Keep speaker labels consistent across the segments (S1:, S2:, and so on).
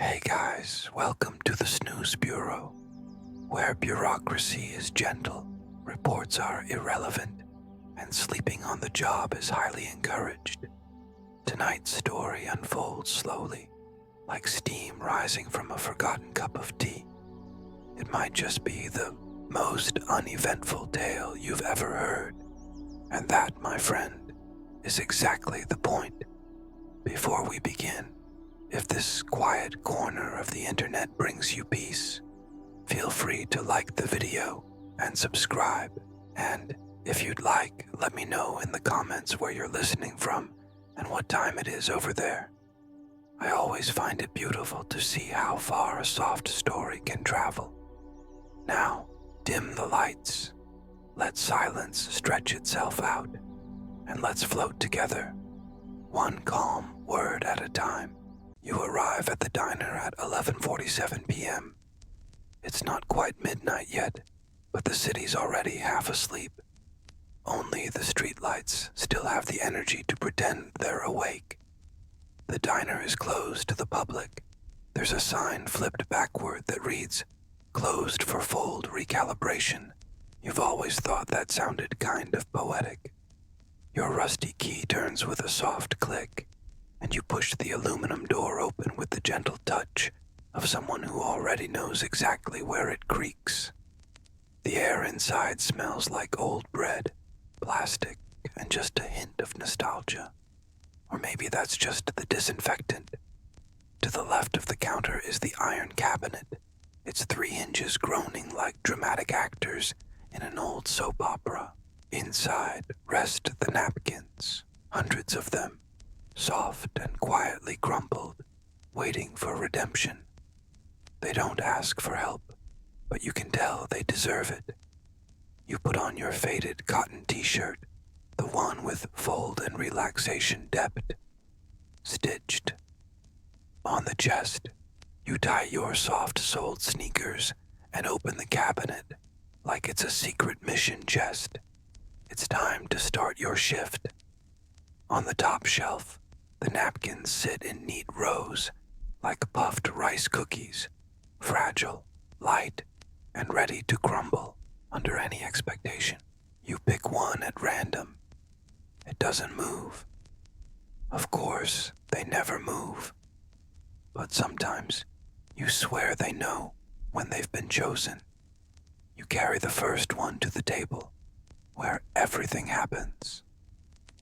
S1: Hey guys, welcome to the Snooze Bureau, where bureaucracy is gentle, reports are irrelevant, and sleeping on the job is highly encouraged. Tonight's story unfolds slowly, like steam rising from a forgotten cup of tea. It might just be the most uneventful tale you've ever heard, and that, my friend, is exactly the point. Before we begin, if this quiet corner of the internet brings you peace, feel free to like the video and subscribe. And if you'd like, let me know in the comments where you're listening from and what time it is over there. I always find it beautiful to see how far a soft story can travel. Now, dim the lights, let silence stretch itself out, and let's float together, one calm word at a time. You arrive at the diner at 11:47 p.m. It's not quite midnight yet, but the city's already half asleep. Only the streetlights still have the energy to pretend they're awake. The diner is closed to the public. There's a sign flipped backward that reads, "Closed for fold recalibration." You've always thought that sounded kind of poetic. Your rusty key turns with a soft click, and you push the aluminum door open with the gentle touch of someone who already knows exactly where it creaks. The air inside smells like old bread, plastic, and just a hint of nostalgia. Or maybe that's just the disinfectant. To the left of the counter is the iron cabinet, its 3 hinges groaning like dramatic actors in an old soap opera. Inside rest the napkins, hundreds of them, soft and quietly crumpled, waiting for redemption. They don't ask for help, but you can tell they deserve it. You put on your faded cotton t-shirt, the one with fold and relaxation depth, stitched. On the chest, you tie your soft-soled sneakers and open the cabinet like it's a secret mission chest. It's time to start your shift. On the top shelf, the napkins sit in neat rows, like puffed rice cookies, fragile, light, and ready to crumble under any expectation. You pick one at random. It doesn't move. Of course, they never move. But sometimes, you swear they know when they've been chosen. You carry the first one to the table, where everything happens.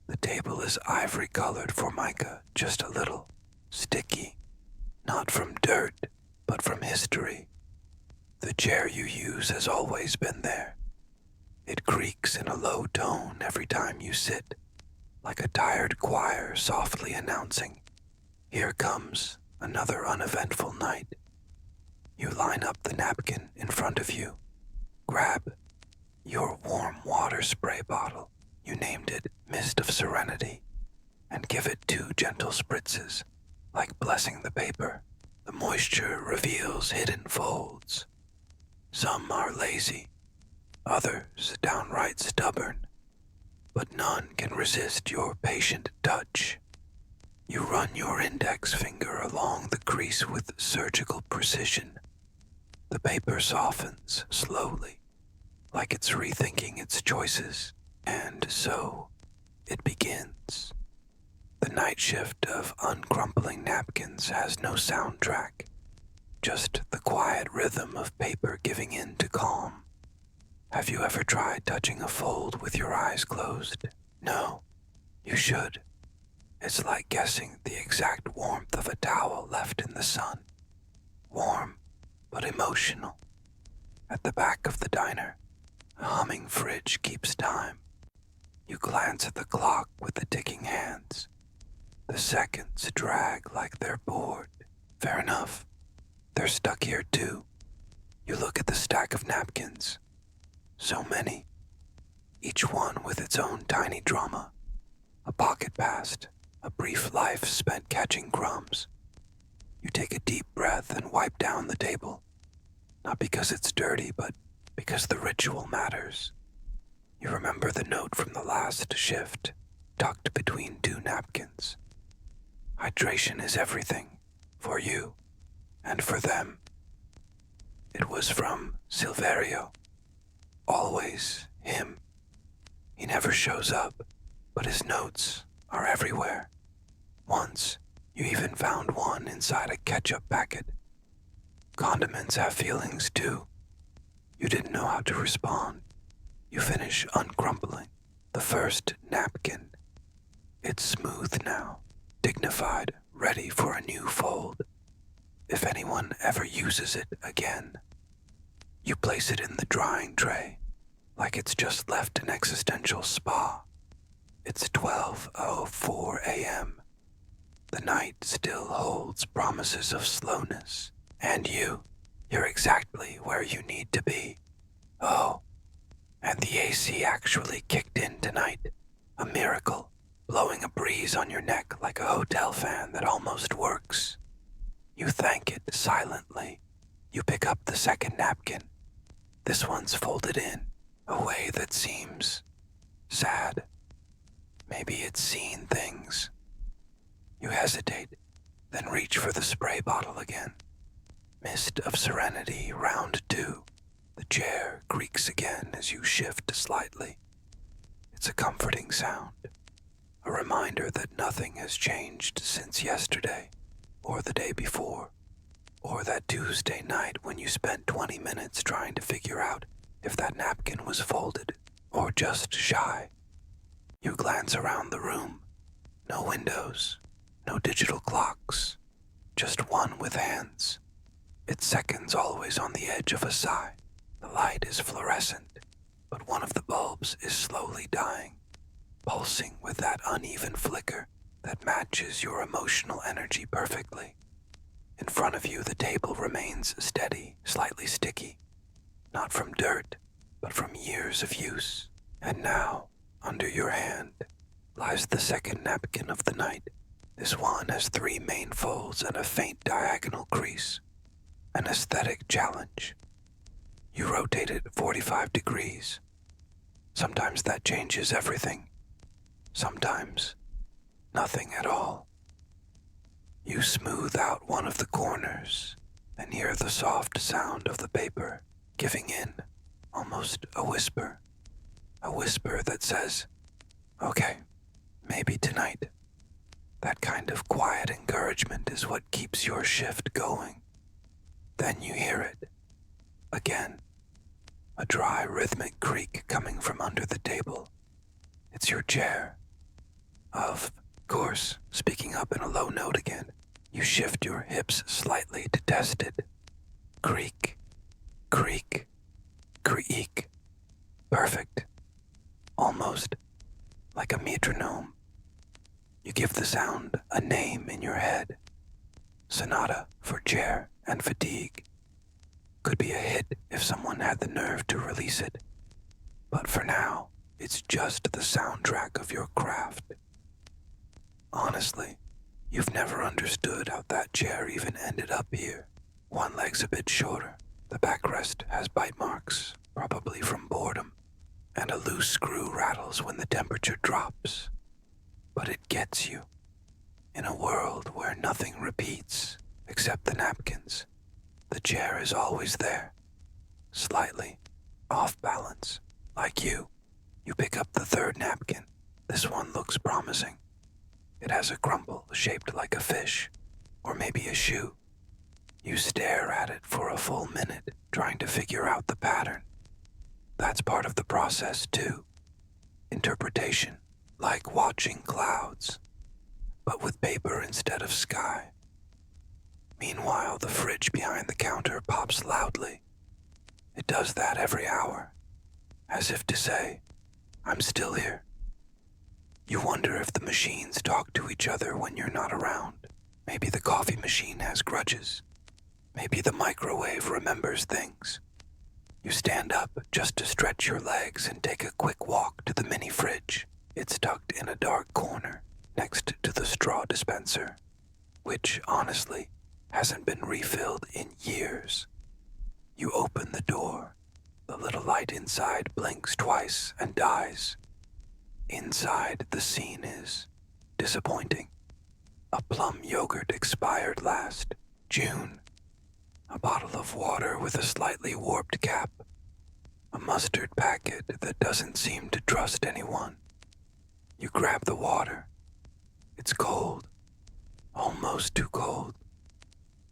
S1: The table is ivory-colored formica, just a little sticky, not from dirt, but from history. The chair you use has always been there. It creaks in a low tone every time you sit, like a tired choir softly announcing, "Here comes another uneventful night." You line up the napkin in front of you, grab your warm water spray bottle. You named it Mist of Serenity, and give it 2 gentle spritzes, like blessing the paper. The moisture reveals hidden folds. Some are lazy, others downright stubborn, but none can resist your patient touch. You run your index finger along the crease with surgical precision. The paper softens slowly, like it's rethinking its choices. And so, it begins. The night shift of uncrumpling napkins has no soundtrack, just the quiet rhythm of paper giving in to calm. Have you ever tried touching a fold with your eyes closed? No, you should. It's like guessing the exact warmth of a towel left in the sun. Warm, but emotional. At the back of the diner, a humming fridge keeps time. You glance at the clock with the ticking hands. The seconds drag like they're bored. Fair enough. They're stuck here too. You look at the stack of napkins. So many. Each one with its own tiny drama. A pocket past, a brief life spent catching crumbs. You take a deep breath and wipe down the table. Not because it's dirty, but because the ritual matters. You remember the note from the last shift, tucked between 2 napkins. Hydration is everything, for you, And for them, it was from Silverio. Always him. He never shows up, but his notes are everywhere. Once, you even found one inside a ketchup packet. Condiments have feelings too. You didn't know how to respond. You finish uncrumpling the first napkin. It's smooth now, dignified, ready for a new fold. If anyone ever uses it again, you place it in the drying tray, like it's just left an existential spa. It's 12:04 a.m. The night still holds promises of slowness, and you're exactly where you need to be. Oh, and the AC actually kicked in tonight. A miracle, blowing a breeze on your neck like a hotel fan that almost works. You thank it silently. You pick up the second napkin. This one's folded in a way that seems sad. Maybe it's seen things. You hesitate, then reach for the spray bottle again. Mist of serenity, round 2. The chair creaks again as you shift slightly. It's a comforting sound, a reminder that nothing has changed since yesterday, or the day before, or that Tuesday night when you spent 20 minutes trying to figure out if that napkin was folded or just shy. You glance around the room. No windows, no digital clocks, just one with hands. Its seconds always on the edge of a sigh. The light is fluorescent, but one of the bulbs is slowly dying, pulsing with that uneven flicker that matches your emotional energy perfectly. In front of you, the table remains steady, slightly sticky, not from dirt, but from years of use. And now, under your hand, lies the second napkin of the night. This one has 3 main folds and a faint diagonal crease. An aesthetic challenge. You rotate it 45 degrees. Sometimes that changes everything. Sometimes, nothing at all. You smooth out one of the corners and hear the soft sound of the paper giving in, almost a whisper. A whisper that says, "Okay, maybe tonight." That kind of quiet encouragement is what keeps your shift going. Then you hear it. Again. A dry, rhythmic creak coming from under the table. It's your chair. Of course, speaking up in a low note again, you shift your hips slightly to test it. Creak, creak, creak. Perfect. Almost like a metronome. You give the sound a name in your head. Sonata for chair and fatigue. Could be a hit if someone had the nerve to release it. But for now, it's just the soundtrack of your craft. Honestly, you've never understood how that chair even ended up here. One leg's a bit shorter. The backrest has bite marks, probably from boredom, and a loose screw rattles when the temperature drops. But it gets you. In a world where nothing repeats except the napkins, the chair is always there, slightly off balance. Like you pick up the third napkin. This one looks promising. It has a crumple shaped like a fish, or maybe a shoe. You stare at it for a full minute, trying to figure out the pattern. That's part of the process too. Interpretation, like watching clouds, but with paper instead of sky. Meanwhile, the fridge behind the counter pops loudly. It does that every hour, as if to say, "I'm still here." You wonder if the machines talk to each other when you're not around. Maybe the coffee machine has grudges. Maybe the microwave remembers things. You stand up just to stretch your legs and take a quick walk to the mini fridge. It's tucked in a dark corner next to the straw dispenser, which, honestly, hasn't been refilled in years. You open the door. The little light inside blinks twice and dies. Inside, the scene is disappointing. A plum yogurt expired last June. a bottle of water with a slightly warped cap, a mustard packet that doesn't seem to trust anyone. You grab the water. It's cold, almost too cold,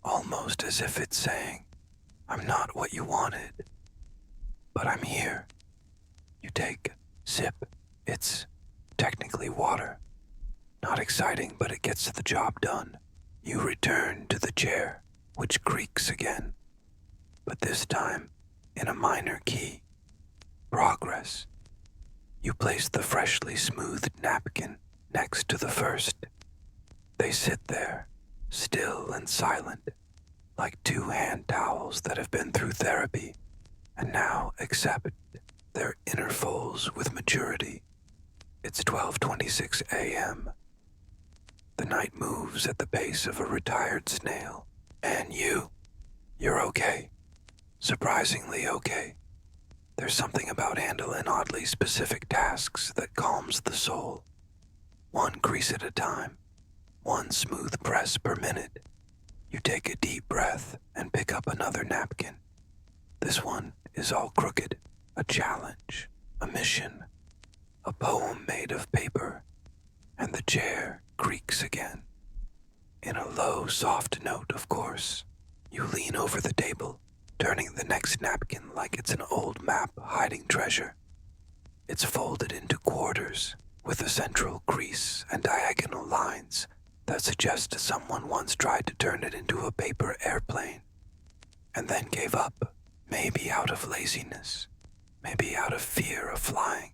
S1: almost as if it's saying, I'm not what you wanted, but I'm here. You take a sip. It's technically water. Not exciting, but it gets the job done. You return to the chair, which creaks again, but this time in a minor key. Progress. You place the freshly smoothed napkin next to the first. They sit there, still and silent, like two hand towels that have been through therapy and now accept their intervals with maturity. It's 12:26 a.m. The night moves at the pace of a retired snail, and you're okay. Surprisingly okay. There's something about handling oddly specific tasks that calms the soul. One crease at a time, one smooth press per minute. You take a deep breath and pick up another napkin. This one is all crooked, a challenge, a mission, a poem made of paper, and the chair creaks again. In a low, soft note, of course. You lean over the table, turning the next napkin like it's an old map hiding treasure. It's folded into quarters, with a central crease and diagonal lines that suggest someone once tried to turn it into a paper airplane, and then gave up, maybe out of laziness, maybe out of fear of flying.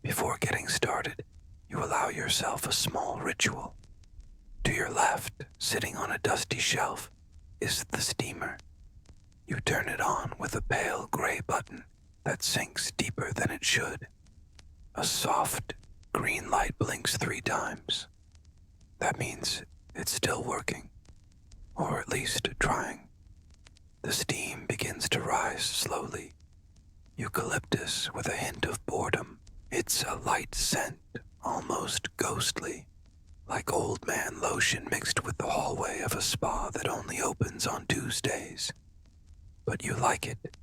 S1: Before getting started, you allow yourself a small ritual. To your left, sitting on a dusty shelf, is the steamer. You turn it on with a pale gray button that sinks deeper than it should. A soft, green light blinks 3 times. That means it's still working, or at least trying. The steam begins to rise slowly. Eucalyptus with a hint of boredom. It's a light scent, almost ghostly, like old man lotion mixed with the hallway of a spa that only opens on Tuesdays. But you like it.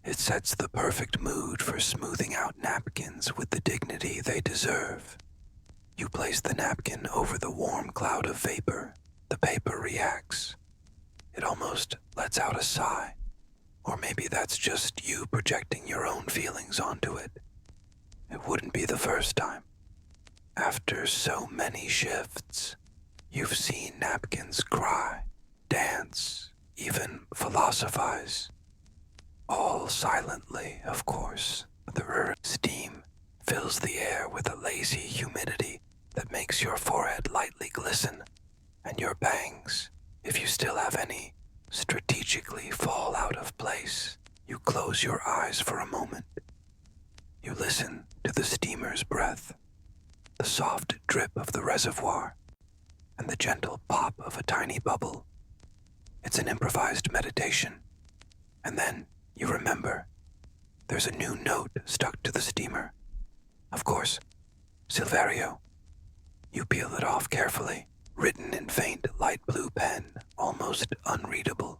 S1: It sets the perfect mood for smoothing out napkins with the dignity they deserve. You place the napkin over the warm cloud of vapor. The paper reacts. It almost lets out a sigh. Or maybe that's just you projecting your own feelings onto it. It wouldn't be the first time. After so many shifts, you've seen napkins cry, dance, even philosophize. All silently, of course. The steam fills the air with a lazy humidity that makes your forehead lightly glisten, and your bangs, if you still have any, strategically fall out of place. You close your eyes for a moment. You listen to the steamer's breath, the soft drip of the reservoir, and the gentle pop of a tiny bubble. It's an improvised meditation. And then you remember there's a new note stuck to the steamer. Of course, Silverio. You peel it off carefully, written in faint light blue pen, almost unreadable.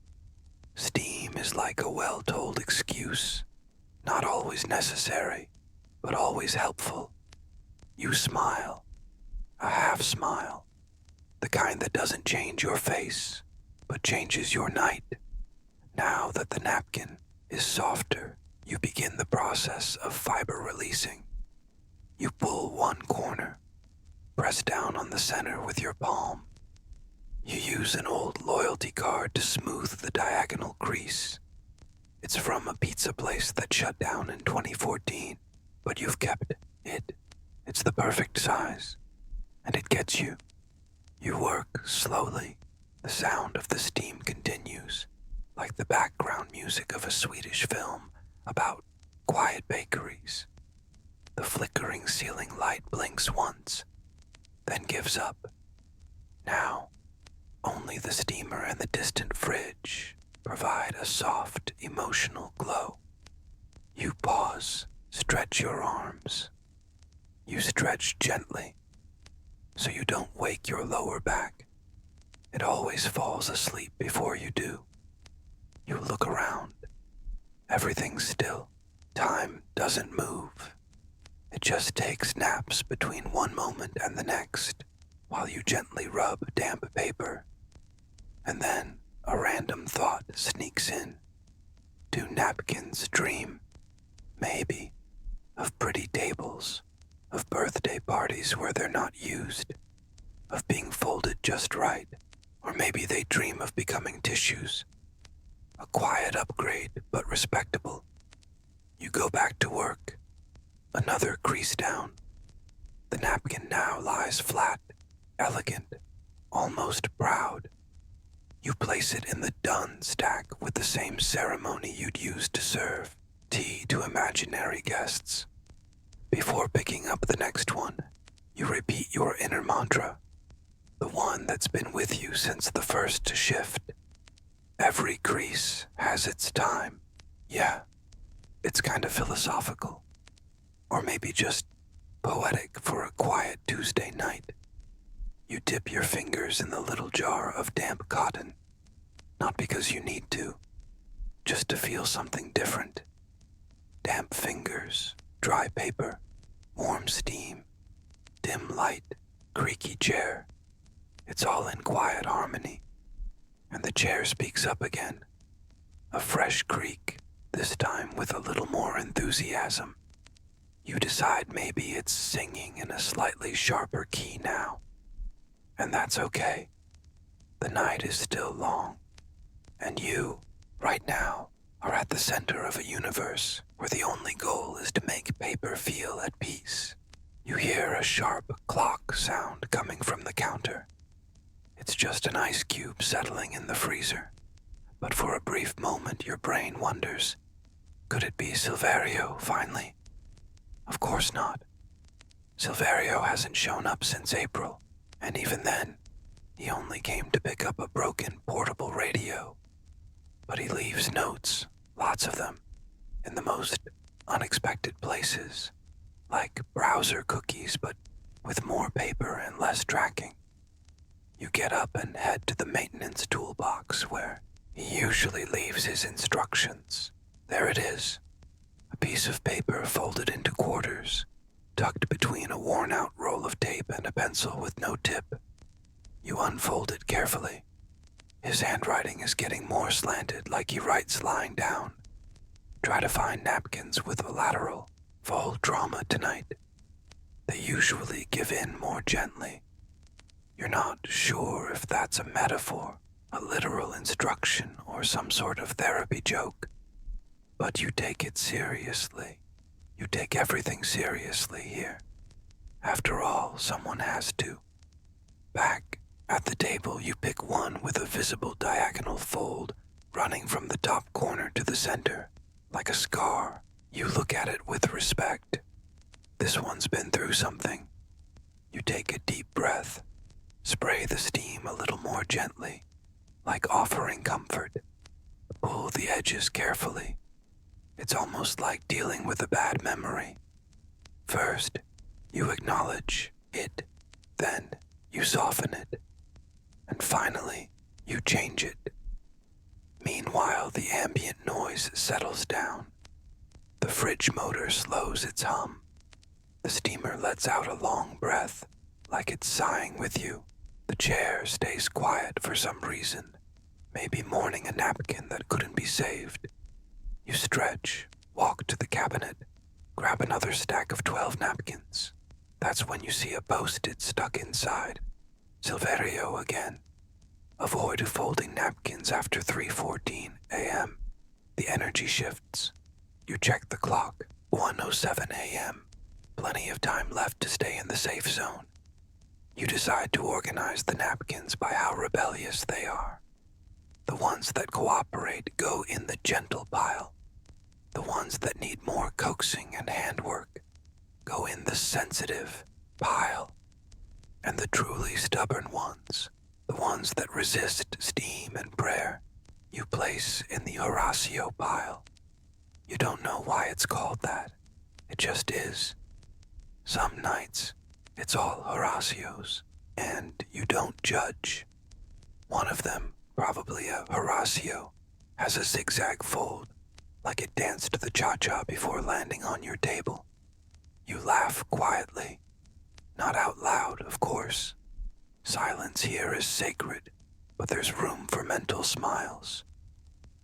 S1: Steam is like a well-told excuse, not always necessary, but always helpful. You smile, a half smile, the kind that doesn't change your face, but changes your night. Now that the napkin is softer, you begin the process of fiber releasing. You pull one corner, press down on the center with your palm. You use an old loyalty card to smooth the diagonal crease. It's from a pizza place that shut down in 2014, but you've kept it. It's the perfect size, and it gets you. You work slowly. The sound of the steam continues, like the background music of a Swedish film about quiet bakeries. The flickering ceiling light blinks once, then gives up. Now, only the steamer and the distant fridge provide a soft, emotional glow. You pause, stretch your arms. You stretch gently, so you don't wake your lower back. It always falls asleep before you do. look around. Everything's still. Time doesn't move. It just takes naps between one moment and the next, while you gently rub damp paper. And then a random thought sneaks in. Do napkins dream? Maybe. Of pretty tables, of birthday parties where they're not used, of being folded just right, or maybe they dream of becoming tissues. A quiet upgrade, but respectable. You go back to work. Another crease down. The napkin now lies flat, elegant, almost proud. You place it in the done stack with the same ceremony you'd use to serve tea to imaginary guests. Before picking up the next one, you repeat your inner mantra, the one that's been with you since the first shift. Every crease has its time. Yeah, it's kind of philosophical. Or maybe just poetic for a quiet Tuesday night. You dip your fingers in the little jar of damp cotton, not because you need to, just to feel something different. Damp fingers, dry paper, warm steam, dim light, creaky chair. It's all in quiet harmony. And the chair speaks up again. A fresh creak, this time with a little more enthusiasm. You decide maybe it's singing in a slightly sharper key now. And that's okay. The night is still long. And you, right now, are at the center of a universe where the only goal is to make paper feel at peace. You hear a sharp clock sound coming from the counter. It's just an ice cube settling in the freezer. But for a brief moment your brain wonders, could it be Silverio finally? Of course not. Silverio hasn't shown up since April, and even then, he only came to pick up a broken portable radio. But he leaves notes, lots of them, in the most unexpected places, like browser cookies but with more paper and less tracking. You get up and head to the maintenance toolbox where he usually leaves his instructions. There it is, a piece of paper folded into quarters, tucked between a worn-out roll of tape and a pencil with no tip. You unfold it carefully. His handwriting is getting more slanted, like he writes lying down. Try to find napkins with a lateral, full drama tonight. They usually give in more gently. You're not sure if that's a metaphor, a literal instruction, or some sort of therapy joke. But you take it seriously. You take everything seriously here. After all, someone has to. Back at the table, you pick one with a visible diagonal fold running from the top corner to the center, like a scar. You look at it with respect. This one's been through something. You take a deep breath. Spray the steam a little more gently, like offering comfort. Pull the edges carefully. It's almost like dealing with a bad memory. First, you acknowledge it. Then, you soften it. And finally, you change it. Meanwhile, the ambient noise settles down. The fridge motor slows its hum. The steamer lets out a long breath, like it's sighing with you. The chair stays quiet for some reason, maybe mourning a napkin that couldn't be saved. You stretch, walk to the cabinet, grab another stack of 12 napkins. That's when you see a post-it stuck inside. Silverio again. Avoid folding napkins after 3:14 a.m. The energy shifts. You check the clock. 1:07 a.m. Plenty of time left to stay in the safe zone. You decide to organize the napkins by how rebellious they are. The ones that cooperate go in the gentle pile. The ones that need more coaxing and handwork go in the sensitive pile. And the truly stubborn ones, the ones that resist steam and prayer, you place in the Horatio pile. You don't know why it's called that. It just is. Some nights, it's all Horatios, and you don't judge. One of them, probably a Horatio, has a zigzag fold, like it danced the cha-cha before landing on your table. You laugh quietly, not out loud, of course. Silence here is sacred, but there's room for mental smiles.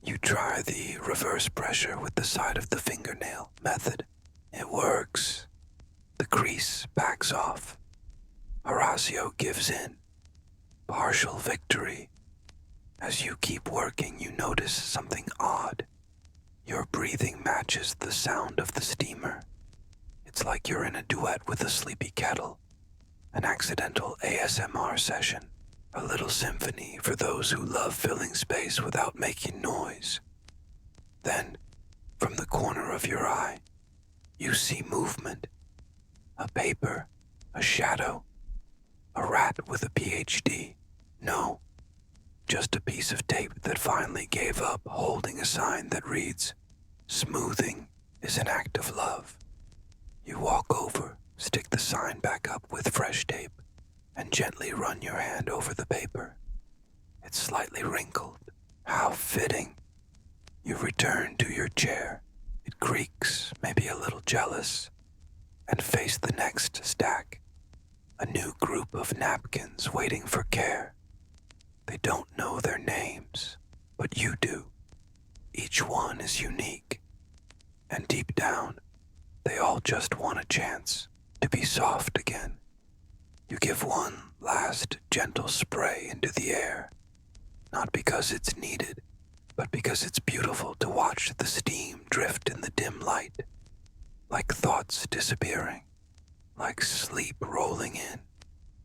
S1: You try the reverse pressure with the side of the fingernail method. It works. The crease backs off. Horacio gives in. Partial victory. As you keep working, you notice something odd. Your breathing matches the sound of the steamer. It's like you're in a duet with a sleepy kettle. An accidental ASMR session. A little symphony for those who love filling space without making noise. Then, from the corner of your eye, you see movement. A paper, a shadow, a rat with a PhD. No, just a piece of tape that finally gave up holding a sign that reads, "Smoothing is an act of love." You walk over, stick the sign back up with fresh tape, and gently run your hand over the paper. It's slightly wrinkled. How fitting. You return to your chair. It creaks, maybe a little jealous, and face the next stack. A new group of napkins waiting for care. They don't know their names, but you do. Each one is unique. And deep down, they all just want a chance to be soft again. You give one last gentle spray into the air, not because it's needed, but because it's beautiful to watch the steam drift in the dim light, like thoughts disappearing, like sleep rolling in.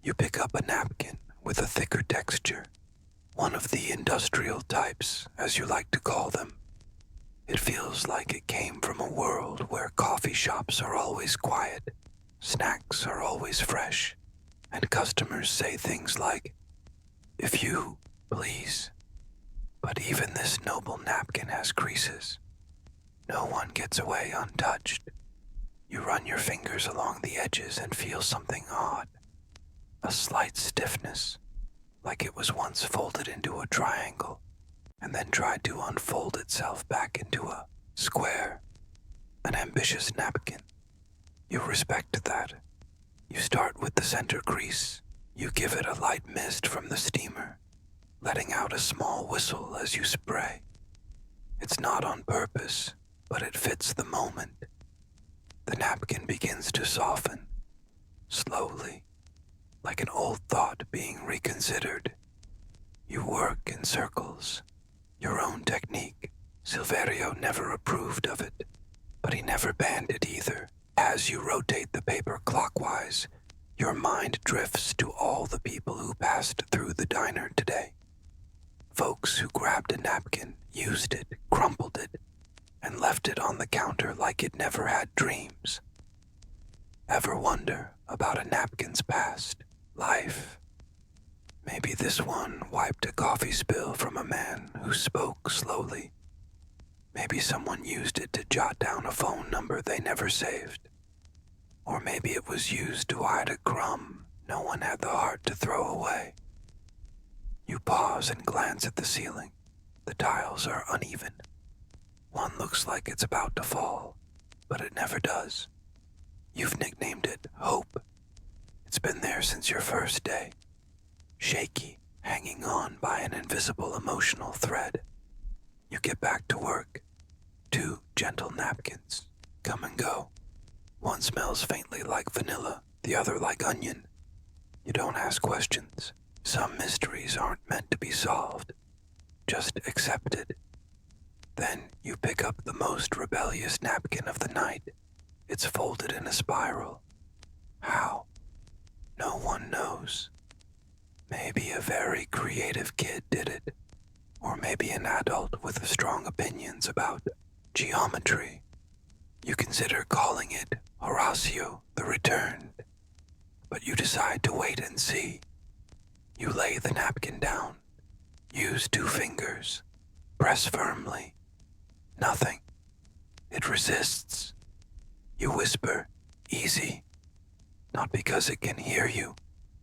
S1: You pick up a napkin with a thicker texture, one of the industrial types, as you like to call them. It feels like it came from a world where coffee shops are always quiet, snacks are always fresh, and customers say things like, "If you, please." But even this noble napkin has creases. No one gets away untouched. You run your fingers along the edges and feel something odd. A slight stiffness, like it was once folded into a triangle, and then tried to unfold itself back into a square. An ambitious napkin. You respect that. You start with the center crease. You give it a light mist from the steamer, letting out a small whistle as you spray. It's not on purpose, but it fits the moment. The napkin begins to soften, slowly, like an old thought being reconsidered. You work in circles, your own technique. Silverio never approved of it, but he never banned it either. As you rotate the paper clockwise, your mind drifts to all the people who passed through the diner today. Folks who grabbed a napkin, used it, crumpled it, and left it on the counter like it never had dreams. Ever wonder about a napkin's past life? Maybe this one wiped a coffee spill from a man who spoke slowly. Maybe someone used it to jot down a phone number they never saved. Or maybe it was used to hide a crumb no one had the heart to throw away. You pause and glance at the ceiling. The tiles are uneven. One looks like it's about to fall, but it never does. You've nicknamed it Hope. It's been there since your first day. Shaky, hanging on by an invisible emotional thread. You get back to work. 2 gentle napkins come and go. One smells faintly like vanilla, the other like onion. You don't ask questions. Some mysteries aren't meant to be solved, just accepted. Then you pick up the most rebellious napkin of the night. It's folded in a spiral. How? No one knows. Maybe a very creative kid did it, or maybe an adult with strong opinions about geometry. You consider calling it Horacio the Returned, but you decide to wait and see. You lay the napkin down, use 2 fingers, press firmly. Nothing. It resists. You whisper, "Easy," not because it can hear you,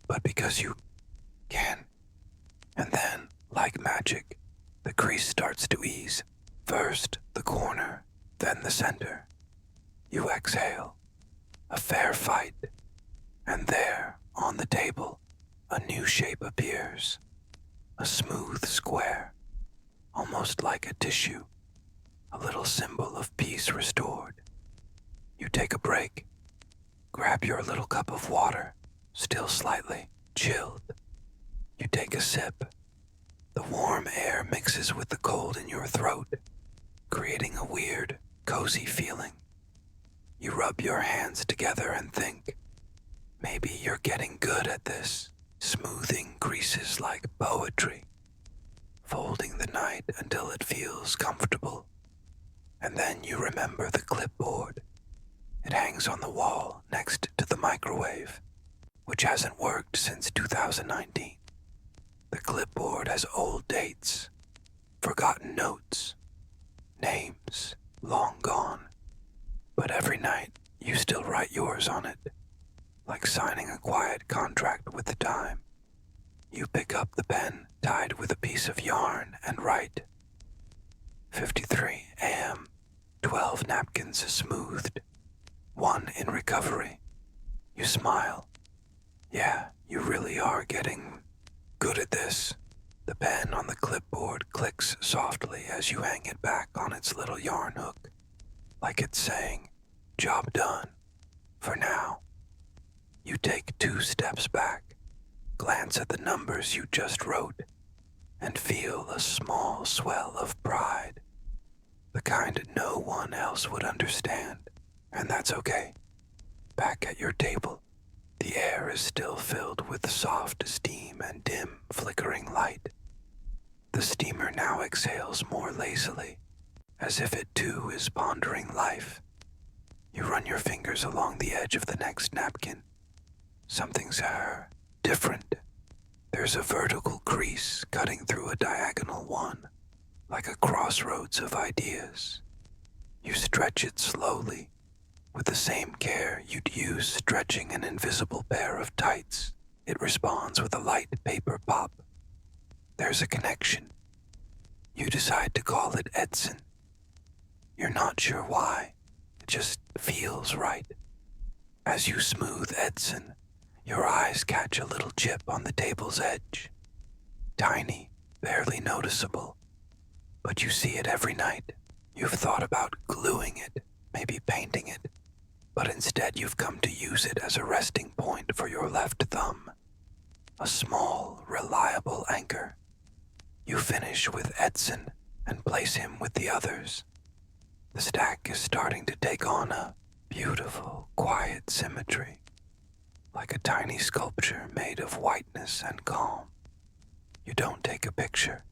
S1: but because you can. And then, like magic, The crease starts to ease. First the corner, then the center. You exhale. A fair fight. And there, on the table, a new shape appears. A smooth square, almost like a tissue. A little symbol of peace restored. You take a break. Grab your little cup of water, still slightly chilled. You take a sip. The warm air mixes with the cold in your throat, creating a weird, cozy feeling. You rub your hands together and think, maybe you're getting good at this, smoothing creases like poetry, folding the night until it feels comfortable. And then you remember the clipboard. It hangs on the wall next to the microwave, which hasn't worked since 2019. The clipboard has old dates, forgotten notes, names long gone. But every night, you still write yours on it, like signing a quiet contract with the time. You pick up the pen tied with a piece of yarn and write, 53 a.m., 12 napkins smoothed, 1 in recovery. You smile. Yeah, you really are getting good at this. The pen on the clipboard clicks softly as you hang it back on its little yarn hook, like it's saying, job done, for now. You take 2 steps back, glance at the numbers you just wrote, and feel a small swell of pride. The kind no one else would understand, and that's okay. Back at your table, the air is still filled with soft steam and dim, flickering light. The steamer now exhales more lazily, as if it too is pondering life. You run your fingers along the edge of the next napkin. Something's different. There's a vertical crease cutting through a diagonal one, like a crossroads of ideas. You stretch it slowly, with the same care you'd use stretching an invisible pair of tights. It responds with a light paper pop. There's a connection. You decide to call it Edson. You're not sure why. It just feels right. As you smooth Edson, your eyes catch a little chip on the table's edge. Tiny, barely noticeable. But you see it every night. You've thought about gluing it, maybe painting it, but instead you've come to use it as a resting point for your left thumb. A small, reliable anchor. You finish with Edson and place him with the others. The stack is starting to take on a beautiful, quiet symmetry, like a tiny sculpture made of whiteness and calm. You don't take a picture.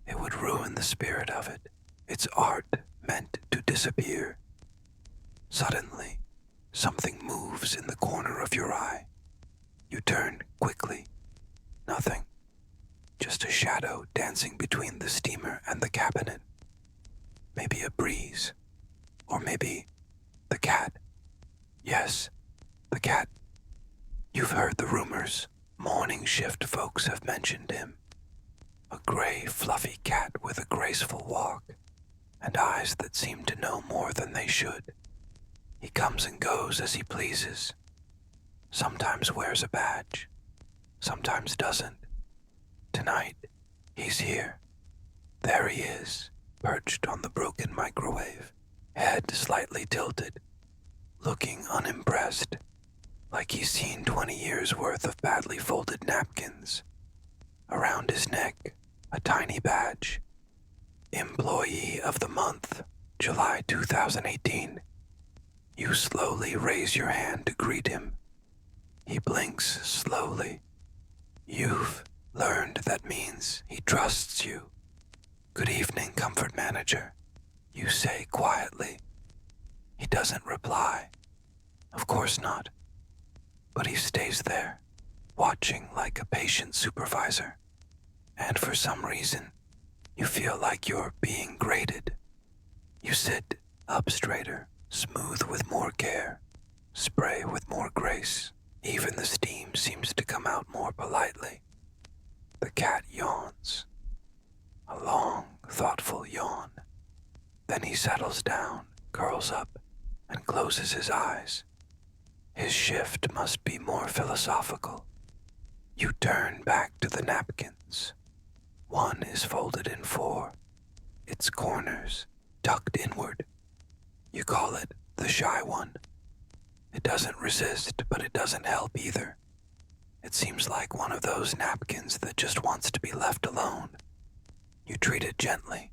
S1: It would ruin the spirit of it. It's art meant to disappear. Suddenly, something moves in the corner of your eye. You turn quickly. Nothing. Just a shadow dancing between the steamer and the cabinet. Maybe a breeze. Or maybe the cat. Yes, the cat. You've heard the rumors. Morning shift folks have mentioned him. A gray, fluffy cat with a graceful walk and eyes that seem to know more than they should. He comes and goes as he pleases. Sometimes wears a badge, sometimes doesn't. Tonight, he's here. There he is, perched on the broken microwave, head slightly tilted, looking unimpressed, like he's seen 20 years' worth of badly folded napkins. Around his neck, a tiny badge. Employee of the Month, July 2018. You slowly raise your hand to greet him. He blinks slowly. You've learned that means he trusts you. Good evening, comfort manager, you say quietly. He doesn't reply. Of course not. But he stays there, watching like a patient supervisor. And for some reason, you feel like you're being graded. You sit up straighter, smooth with more care, spray with more grace. Even the steam seems to come out more politely. The cat yawns. a long, thoughtful yawn. Then he settles down, curls up, and closes his eyes. His shift must be more philosophical. You turn back to the napkins. One is folded in four, its corners tucked inward. You call it the shy one. It doesn't resist, but it doesn't help either. It seems like one of those napkins that just wants to be left alone. You treat it gently.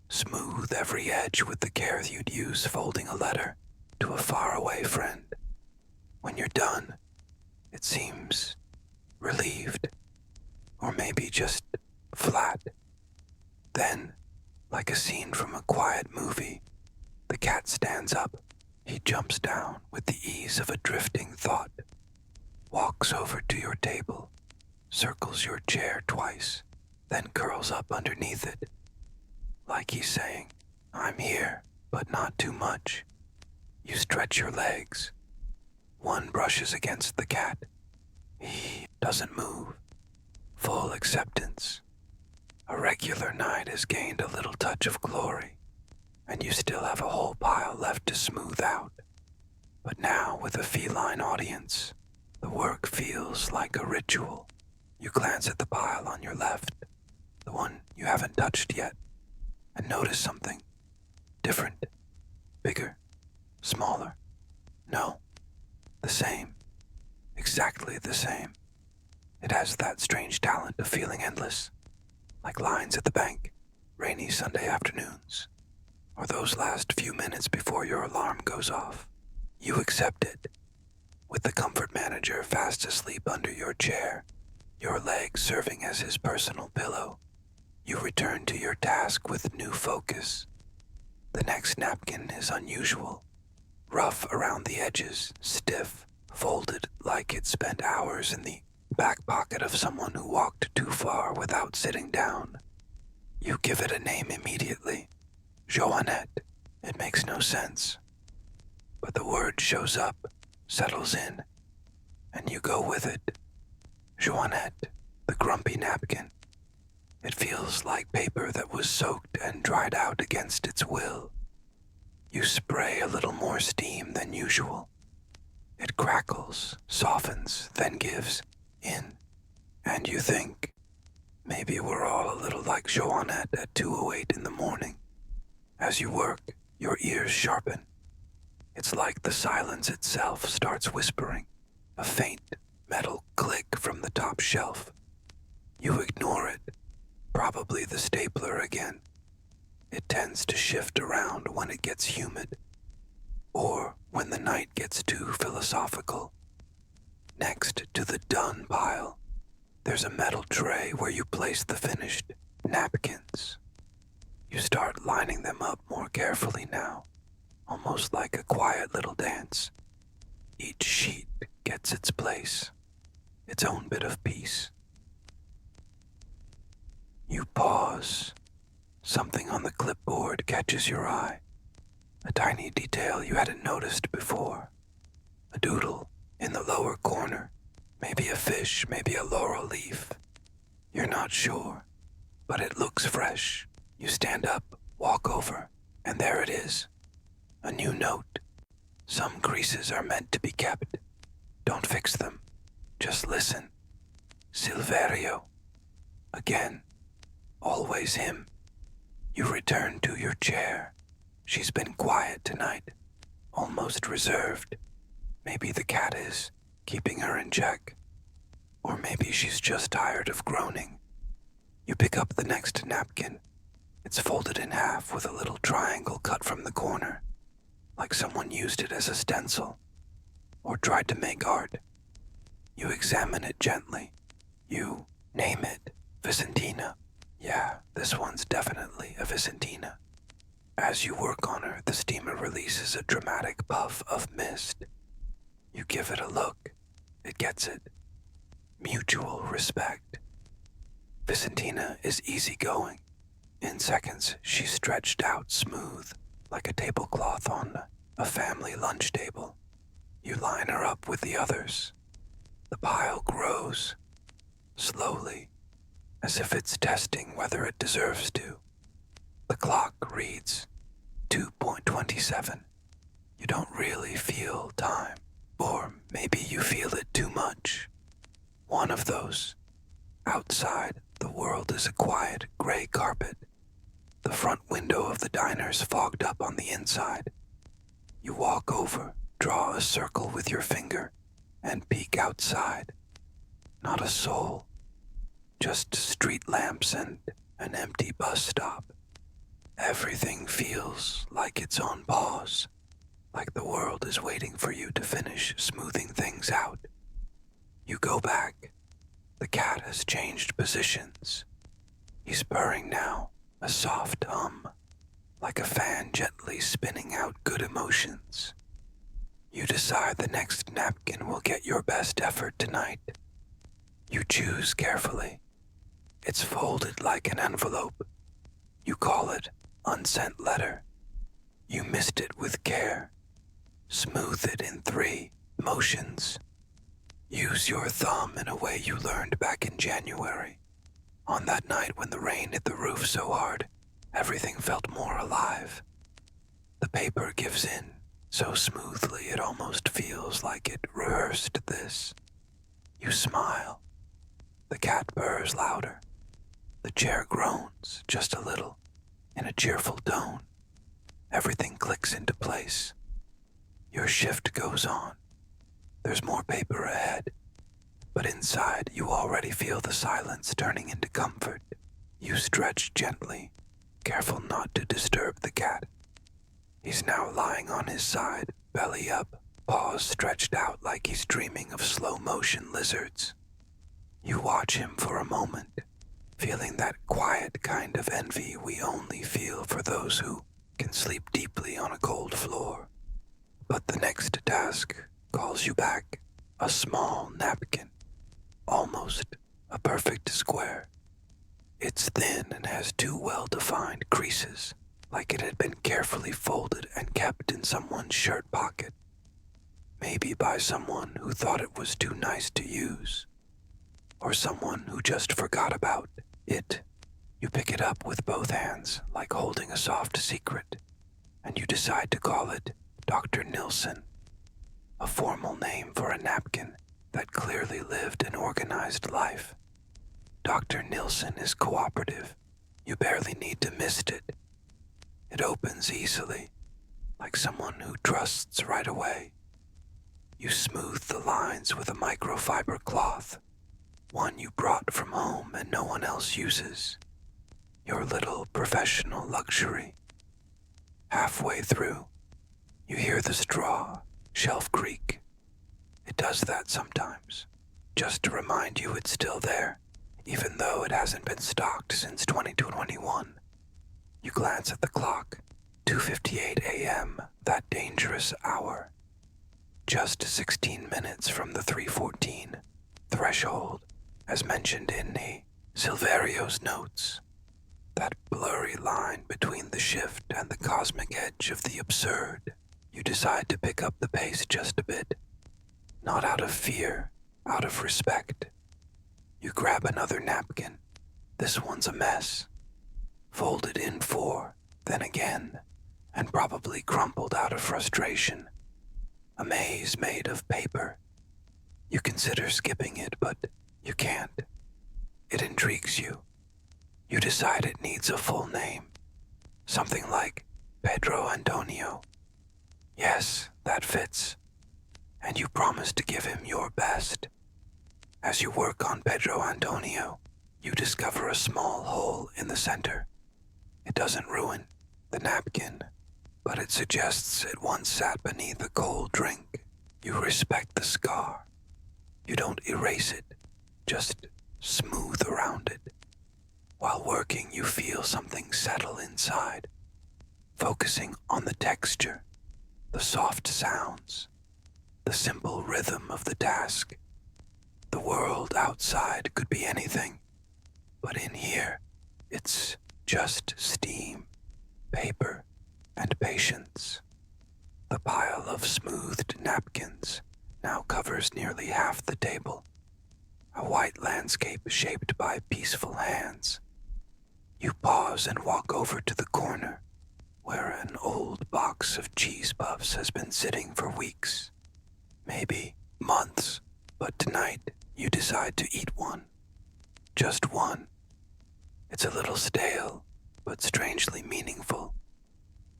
S1: Smooth every edge with the care you'd use folding a letter to a faraway friend. When you're done, it seems relieved, or maybe just flat. Then, like a scene from a quiet movie, the cat stands up. He jumps down with the ease of a drifting thought, walks over to your table, circles your chair twice, then curls up underneath it. Like he's saying, "I'm here, but not too much." You stretch your legs. One brushes against the cat. He doesn't move. Full acceptance. A regular night has gained a little touch of glory, and you still have a whole pile left to smooth out. But now, with a feline audience, the work feels like a ritual. You glance at the pile on your left, the one you haven't touched yet, and notice something different, bigger, smaller. No, the same, exactly the same. It has that strange talent of feeling endless, like lines at the bank, rainy Sunday afternoons, or those last few minutes before your alarm goes off. You accept it, with the comfort manager fast asleep under your chair, your legs serving as his personal pillow. You return to your task with new focus. The next napkin is unusual, rough around the edges, stiff, folded like it spent hours in the back pocket of someone who walked too far without sitting down. You give it a name immediately. Joannette. It makes no sense. But the word shows up, settles in, and you go with it. Joannette, the grumpy napkin. It feels like paper that was soaked and dried out against its will. You spray a little more steam than usual. It crackles, softens, then gives in. And you think, maybe we're all a little like Joannette at 2:08 in the morning. As you work, your ears sharpen. It's like the silence itself starts whispering, a faint metal click from the top shelf. You ignore it, probably the stapler again. It tends to shift around when it gets humid, or when the night gets too philosophical. Next to the done pile, there's a metal tray where you place the finished napkins. You start lining them up more carefully now, almost like a quiet little dance. Each sheet gets its place, its own bit of peace. You pause. Something on the clipboard catches your eye. A tiny detail you hadn't noticed before. A doodle in the lower corner. Maybe a fish, maybe a laurel leaf. You're not sure, but it looks fresh. You stand up, walk over, and there it is. A new note. Some creases are meant to be kept. Don't fix them. Just listen. Silverio. Again. Always him. You return to your chair. She's been quiet tonight, almost reserved. Maybe the cat is, keeping her in check. Or maybe she's just tired of groaning. You pick up the next napkin. It's folded in half with a little triangle cut from the corner, like someone used it as a stencil, or tried to make art. You examine it gently. You name it, Vicentina. Yeah, this one's definitely a Vicentina. As you work on her, the steamer releases a dramatic puff of mist. You give it a look. It gets it. Mutual respect. Vicentina is easygoing. In seconds, she's stretched out smooth, like a tablecloth on a family lunch table. You line her up with the others. The pile grows, slowly, as if it's testing whether it deserves to. The clock reads 2:27. You don't really feel time, or maybe you feel it too much. One of those. Outside, the world is a quiet gray carpet. The front window of the diner's fogged up on the inside. You walk over, draw a circle with your finger, and peek outside. Not a soul. Just street lamps and an empty bus stop. Everything feels like it's on pause, like the world is waiting for you to finish smoothing things out. You go back. The cat has changed positions. He's purring now, a soft hum, like a fan gently spinning out good emotions. You decide the next napkin will get your best effort tonight. You choose carefully. It's folded like an envelope. You call it unsent letter. You mist it with care. Smooth it in 3 motions. Use your thumb in a way you learned back in January. On that night when the rain hit the roof so hard, everything felt more alive. The paper gives in so smoothly it almost feels like it rehearsed this. You smile. The cat purrs louder. The chair groans just a little, in a cheerful tone. Everything clicks into place. Your shift goes on. There's more paper ahead, but inside you already feel the silence turning into comfort. You stretch gently, careful not to disturb the cat. He's now lying on his side, belly up, paws stretched out like he's dreaming of slow-motion lizards. You watch him for a moment, feeling that quiet kind of envy we only feel for those who can sleep deeply on a cold floor. But the next task calls you back, a small napkin, almost a perfect square. It's thin and has 2 well-defined creases, like it had been carefully folded and kept in someone's shirt pocket. Maybe by someone who thought it was too nice to use, or someone who just forgot about it. You pick it up with both hands, like holding a soft secret, and you decide to call it Dr. Nilsson, a formal name for a napkin that clearly lived an organized life. Dr. Nilsson is cooperative. You barely need to mist it. It opens easily, like someone who trusts right away. You smooth the lines with a microfiber cloth, one you brought from home and no one else uses. Your little professional luxury. Halfway through, you hear the straw shelf creak. It does that sometimes, just to remind you it's still there, even though it hasn't been stocked since 2021. You glance at the clock, 2:58 a.m., that dangerous hour. Just 16 minutes from the 3:14 threshold, as mentioned in the Silverio's notes. That blurry line between the shift and the cosmic edge of the absurd. You decide to pick up the pace just a bit. Not out of fear, out of respect. You grab another napkin. This one's a mess. Folded in 4, then again, and probably crumpled out of frustration. A maze made of paper. You consider skipping it, but you can't. It intrigues you. You decide it needs a full name. Something like Pedro Antonio. Yes, that fits. And you promise to give him your best. As you work on Pedro Antonio, you discover a small hole in the center. It doesn't ruin the napkin, but it suggests it once sat beneath a cold drink. You respect the scar. You don't erase it, just smooth around it. While working, you feel something settle inside, focusing on the texture, the soft sounds, the simple rhythm of the task. The world outside could be anything, but in here, it's just steam, paper, and patience. The pile of smoothed napkins now covers nearly half the table. a white landscape shaped by peaceful hands. You pause and walk over to the corner where an old box of cheese puffs has been sitting for weeks, maybe months, but tonight you decide to eat one. Just one. It's a little stale, but strangely meaningful.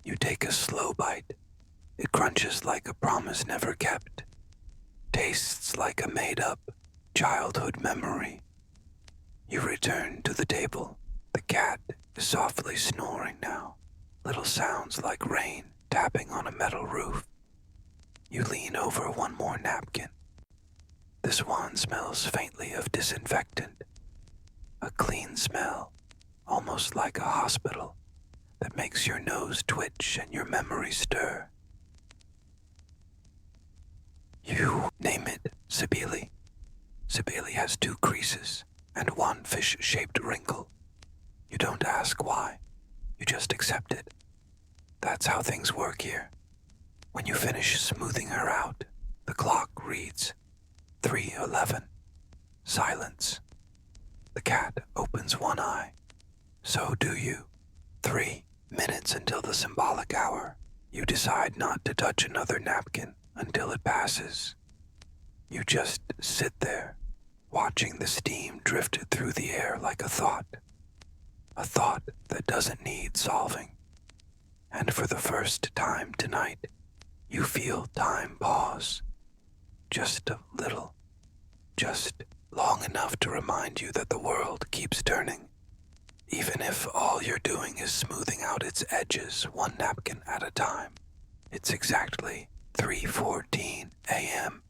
S1: You take a slow bite. It crunches like a promise never kept. Tastes like a made-up childhood memory. You return to the table. The cat is softly snoring now. Little sounds like rain tapping on a metal roof. You lean over one more napkin. This one smells faintly of disinfectant. A clean smell, almost like a hospital, that makes your nose twitch and your memory stir. You name it Sibeli. Sibeli has 2 creases and 1 fish-shaped wrinkle. You don't ask why. You just accept it. That's how things work here. When you finish smoothing her out, the clock reads 3:11. Silence. The cat opens one eye. So do you. 3 minutes until the symbolic hour. You decide not to touch another napkin until it passes. You just sit there, watching the steam drift through the air like a thought that doesn't need solving. And for the first time tonight, you feel time pause. Just a little. Just long enough to remind you that the world keeps turning. Even if all you're doing is smoothing out its edges 1 napkin at a time. It's exactly 3:14 a.m.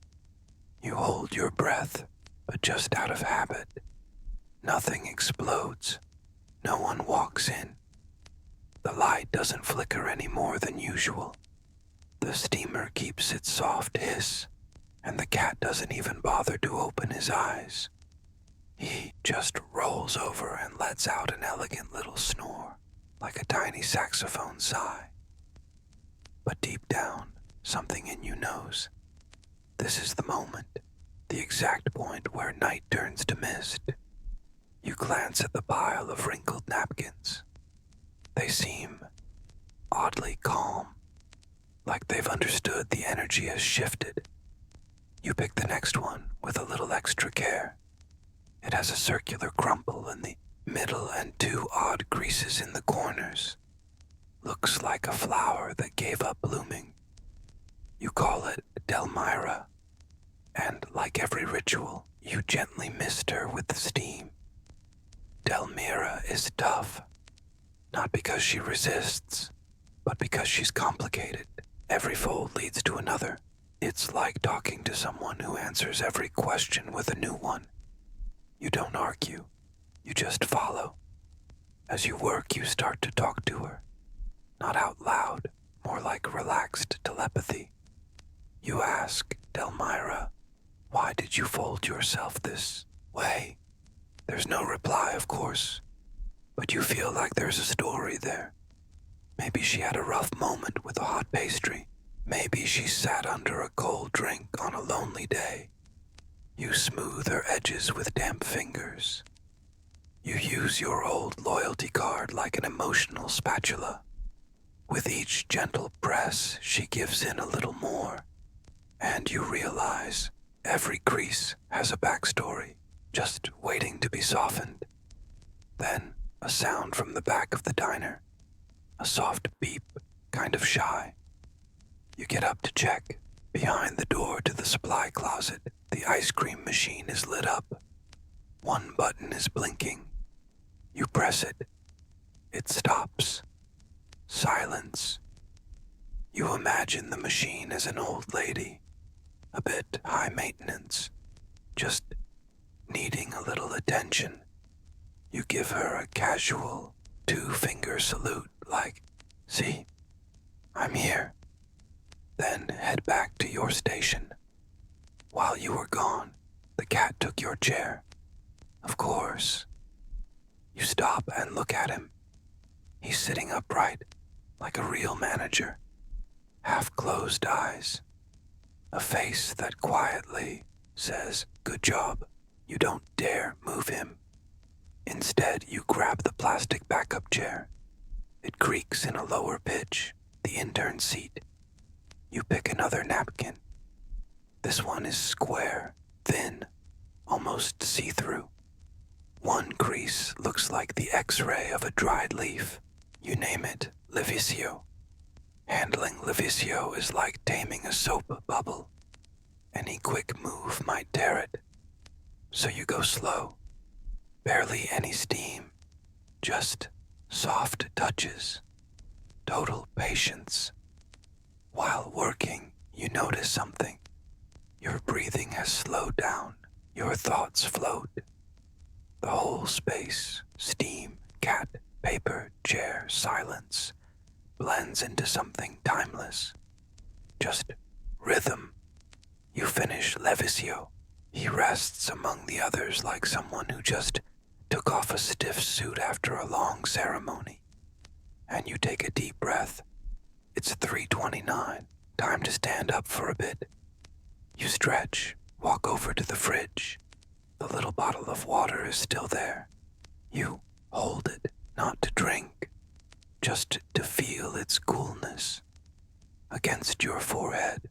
S1: You hold your breath, but just out of habit. Nothing explodes. No one walks in. The light doesn't flicker any more than usual. The steamer keeps its soft hiss, and the cat doesn't even bother to open his eyes. He just rolls over and lets out an elegant little snore, like a tiny saxophone sigh. But deep down, something in you knows. This is the moment, the exact point where night turns to mist. You glance at the pile of wrinkled napkins. They seem oddly calm, like they've understood the energy has shifted. You pick the next one with a little extra care. It has a circular crumple in the middle and 2 odd creases in the corners. Looks like a flower that gave up blooming. You call it Delmira, and like every ritual, you gently mist her with the steam. Delmira is tough, not because she resists, but because she's complicated. Every fold leads to another. It's like talking to someone who answers every question with a new one. You don't argue, you just follow. As you work, you start to talk to her. Not out loud, more like relaxed telepathy. You ask Delmira, why did you fold yourself this way? There's no reply, of course, but you feel like there's a story there. Maybe she had a rough moment with a hot pastry. Maybe she sat under a cold drink on a lonely day. You smooth her edges with damp fingers. You use your old loyalty card like an emotional spatula. With each gentle press, she gives in a little more, and you realize every crease has a backstory, just waiting to be softened. Then, a sound from the back of the diner. A soft beep, kind of shy. You get up to check. Behind the door to the supply closet, the ice cream machine is lit up. 1 button is blinking. You press it. It stops. Silence. You imagine the machine as an old lady, a bit high maintenance, just needing a little attention. You give her a casual 2-finger salute like, "See, I'm here." Then head back to your station. While you were gone, the cat took your chair. Of course. You stop and look at him. He's sitting upright, like a real manager. Half-closed eyes. A face that quietly says, "Good job." You don't dare move him. Instead, you grab the plastic backup chair. It creaks in a lower pitch, the intern seat. You pick another napkin. This one is square, thin, almost see-through. One crease looks like the X-ray of a dried leaf. You name it Levisio. Handling Levisio is like taming a soap bubble. Any quick move might tear it. So you go slow. Barely any steam. Just soft touches. Total patience. While working, you notice something. Your breathing has slowed down. Your thoughts float. The whole space, steam, cat, paper, chair, silence, blends into something timeless. Just rhythm. You finish Levisio. He rests among the others like someone who just took off a stiff suit after a long ceremony. And you take a deep breath. It's 3:29. Time to stand up for a bit. You stretch, walk over to the fridge. The little bottle of water is still there. You hold it, not to drink, just to feel its coolness against your forehead,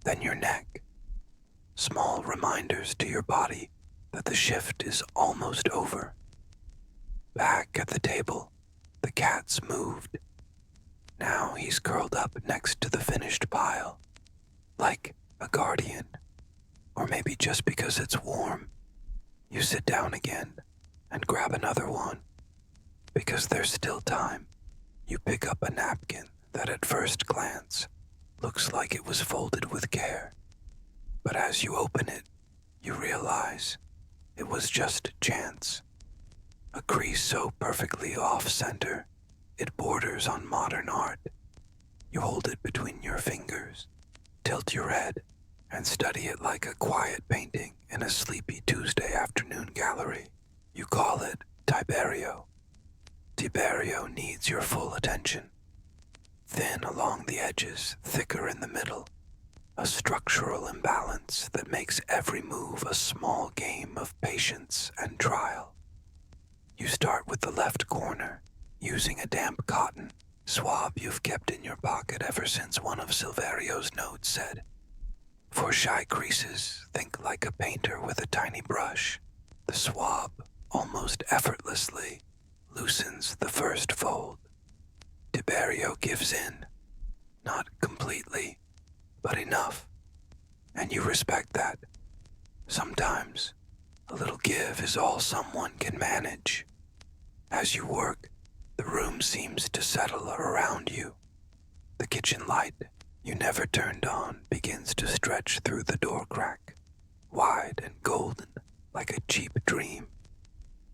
S1: then your neck. Small reminders to your body that the shift is almost over. Back at the table, the cat's moved. Now he's curled up next to the finished pile, like a guardian. Or maybe just because it's warm. You sit down again and grab another one. Because there's still time, you pick up a napkin that at first glance looks like it was folded with care. But as you open it, you realize it was just chance. A crease so perfectly off-center, it borders on modern art. You hold it between your fingers, tilt your head, and study it like a quiet painting in a sleepy Tuesday afternoon gallery. You call it Tiberio. Tiberio needs your full attention. Thin along the edges, thicker in the middle. A structural imbalance that makes every move a small game of patience and trial. You start with the left corner, using a damp cotton swab you've kept in your pocket ever since one of Silverio's notes said, "For shy creases, think like a painter with a tiny brush." The swab, almost effortlessly, loosens the first fold. Tiberio gives in. Not completely, but enough. And you respect that. Sometimes, a little give is all someone can manage. As you work, the room seems to settle around you. The kitchen light you never turned on begins to stretch through the door crack, wide and golden like a cheap dream.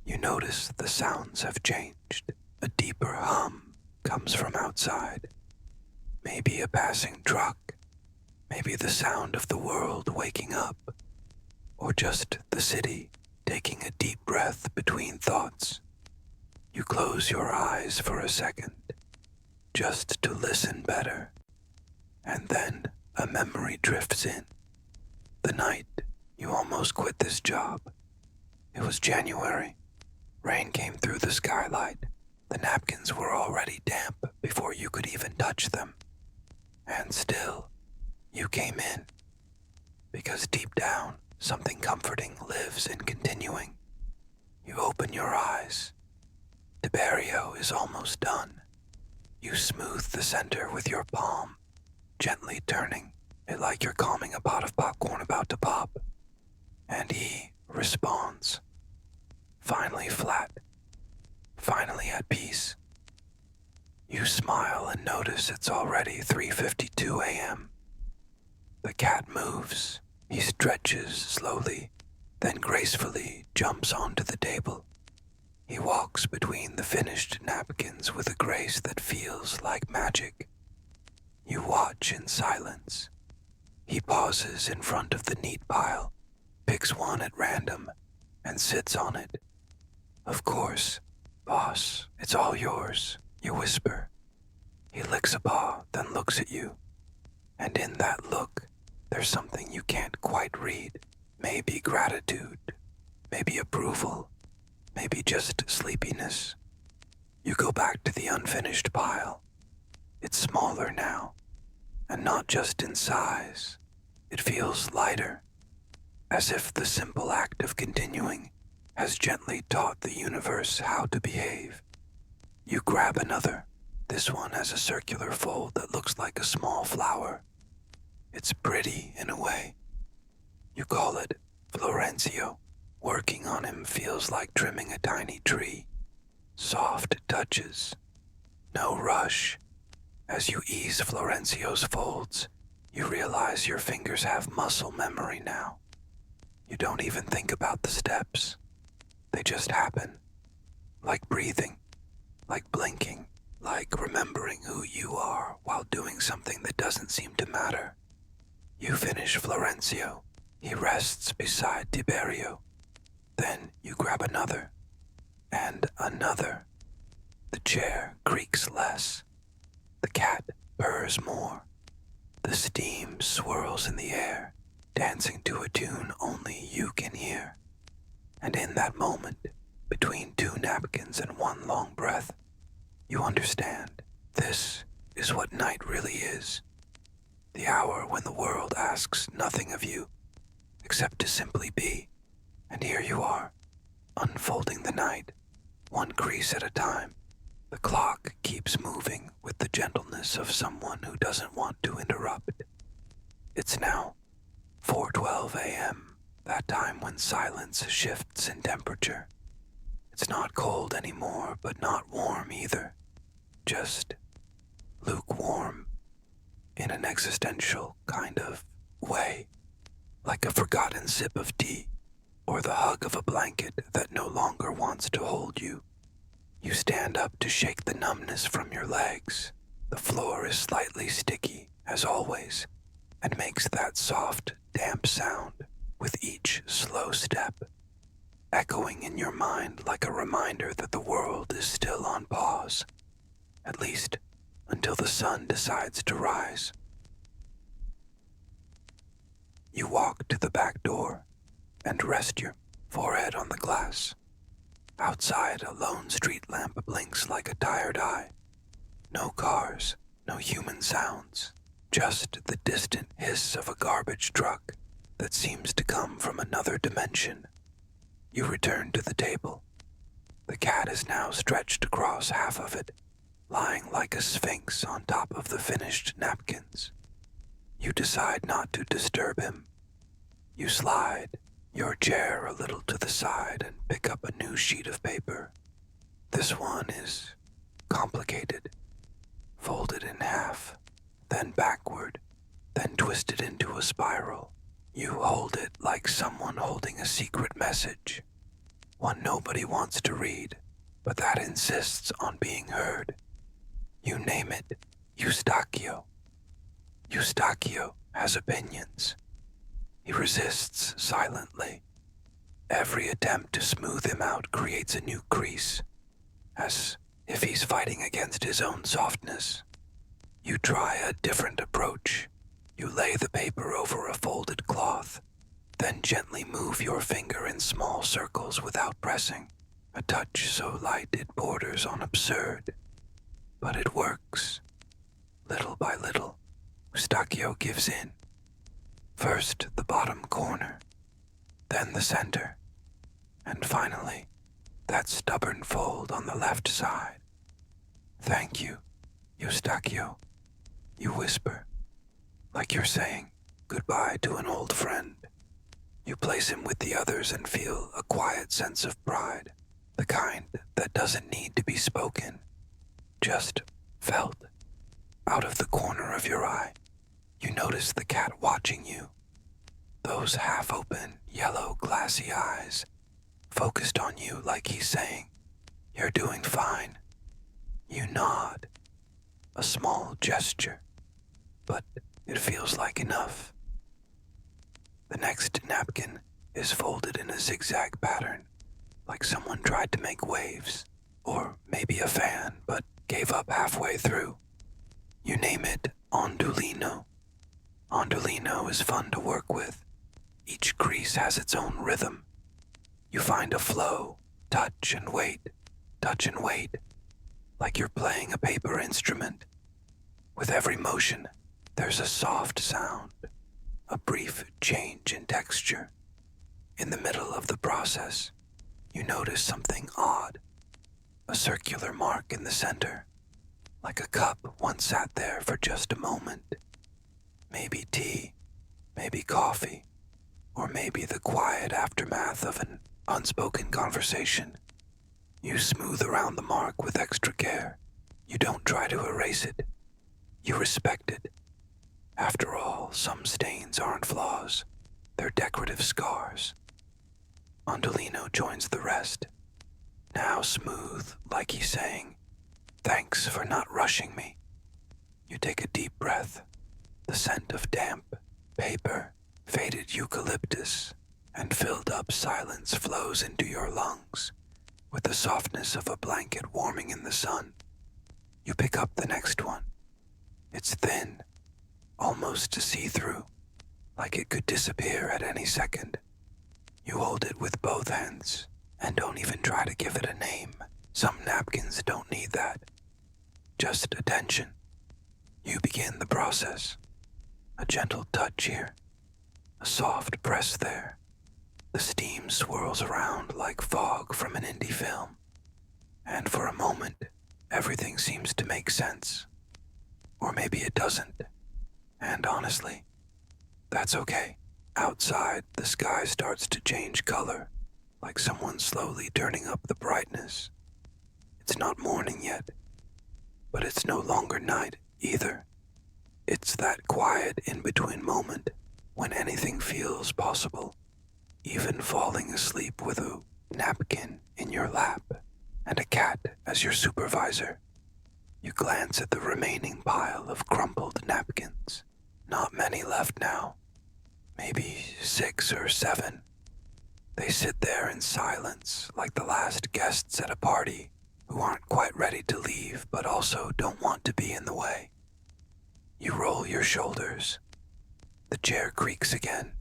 S1: You notice the sounds have changed. A deeper hum comes from outside. Maybe a passing truck, maybe the sound of the world waking up, or just the city taking a deep breath between thoughts. You close your eyes for a second, just to listen better. And then a memory drifts in. The night you almost quit this job. It was January. Rain came through the skylight. The napkins were already damp before you could even touch them. And still, you came in. Because deep down, something comforting lives in continuing. You open your eyes. Tiberio is almost done. You smooth the center with your palm, gently turning it like you're calming a pot of popcorn about to pop. And he responds. Finally flat. Finally at peace. You smile and notice it's already 3:52 a.m. The cat moves. He stretches slowly, then gracefully jumps onto the table. He walks between the finished napkins with a grace that feels like magic. You watch in silence. He pauses in front of the neat pile, picks one at random, and sits on it. "Of course, boss, it's all yours," you whisper. He licks a paw, then looks at you. And in that look, there's something you can't quite read. Maybe gratitude, maybe approval, maybe just sleepiness. You go back to the unfinished pile. It's smaller now, and not just in size. It feels lighter, as if the simple act of continuing has gently taught the universe how to behave. You grab another. This one has a circular fold that looks like a small flower. It's pretty in a way. You call it Florencio. Working on him feels like trimming a tiny tree. Soft touches. No rush. As you ease Florencio's folds, you realize your fingers have muscle memory now. You don't even think about the steps. They just happen. Like breathing, like blinking, like remembering who you are while doing something that doesn't seem to matter. You finish Florencio. He rests beside Tiberio. Then you grab another, and another. The chair creaks less. The cat purrs more. The steam swirls in the air, dancing to a tune only you can hear. And in that moment, between two napkins and one long breath, you understand this is what night really is. The hour when the world asks nothing of you, except to simply be. And here you are, unfolding the night, one crease at a time. The clock keeps moving with the gentleness of someone who doesn't want to interrupt. It's now 4:12 a.m., that time when silence shifts in temperature. It's not cold anymore, but not warm either. Just lukewarm, in an existential kind of way, like a forgotten sip of tea, or the hug of a blanket that no longer wants to hold you. You stand up to shake the numbness from your legs. The floor is slightly sticky, as always, and makes that soft, damp sound with each slow step, echoing in your mind like a reminder that the world is still on pause, at least until the sun decides to rise. You walk to the back door and rest your forehead on the glass. Outside, a lone street lamp blinks like a tired eye. No cars, no human sounds, just the distant hiss of a garbage truck that seems to come from another dimension. You return to the table. The cat is now stretched across half of it, lying like a sphinx on top of the finished napkins. You decide not to disturb him. You slide your chair a little to the side and pick up a new sheet of paper. This one is complicated. Folded in half, then backward, then twisted into a spiral. You hold it like someone holding a secret message, one nobody wants to read, but that insists on being heard. You name it Eustachio. Eustachio has opinions. He resists silently. Every attempt to smooth him out creates a new crease, as if he's fighting against his own softness. You try a different approach. You lay the paper over a folded cloth, then gently move your finger in small circles without pressing, a touch so light it borders on absurd. But it works. Little by little, Eustachio gives in. First the bottom corner, then the center, and finally, that stubborn fold on the left side. "Thank you, Eustachio," you whisper, like you're saying goodbye to an old friend. You place him with the others and feel a quiet sense of pride, the kind that doesn't need to be spoken, just felt. Out of the corner of your eye, you notice the cat watching you. Those half-open, yellow, glassy eyes, focused on you like he's saying, "You're doing fine." You nod, a small gesture, but it feels like enough. The next napkin is folded in a zigzag pattern, like someone tried to make waves, or maybe a fan, but gave up halfway through. You name it Ondulino. Ondulino is fun to work with. Each crease has its own rhythm. You find a flow, touch and wait, like you're playing a paper instrument. With every motion, there's a soft sound, a brief change in texture. In the middle of the process, you notice something odd, a circular mark in the center, like a cup once sat there for just a moment. Maybe tea, maybe coffee, or maybe the quiet aftermath of an unspoken conversation. You smooth around the mark with extra care. You don't try to erase it. You respect it. After all, some stains aren't flaws. They're decorative scars. Andolino joins the rest, now smooth, like he's saying, "Thanks for not rushing me." You take a deep breath. The scent of damp, paper, faded eucalyptus, and filled-up silence flows into your lungs with the softness of a blanket warming in the sun. You pick up the next one. It's thin, almost see-through, like it could disappear at any second. You hold it with both hands and don't even try to give it a name. Some napkins don't need that. Just attention. You begin the process. A gentle touch here, a soft press there. The steam swirls around like fog from an indie film. And for a moment, everything seems to make sense. Or maybe it doesn't. And honestly, that's okay. Outside, the sky starts to change color, like someone slowly turning up the brightness. It's not morning yet, but it's no longer night either. It's that quiet in-between moment when anything feels possible, even falling asleep with a napkin in your lap and a cat as your supervisor. You glance at the remaining pile of crumpled napkins. Not many left now. Maybe 6 or 7. They sit there in silence like the last guests at a party who aren't quite ready to leave but also don't want to be in the way. You roll your shoulders. The chair creaks again,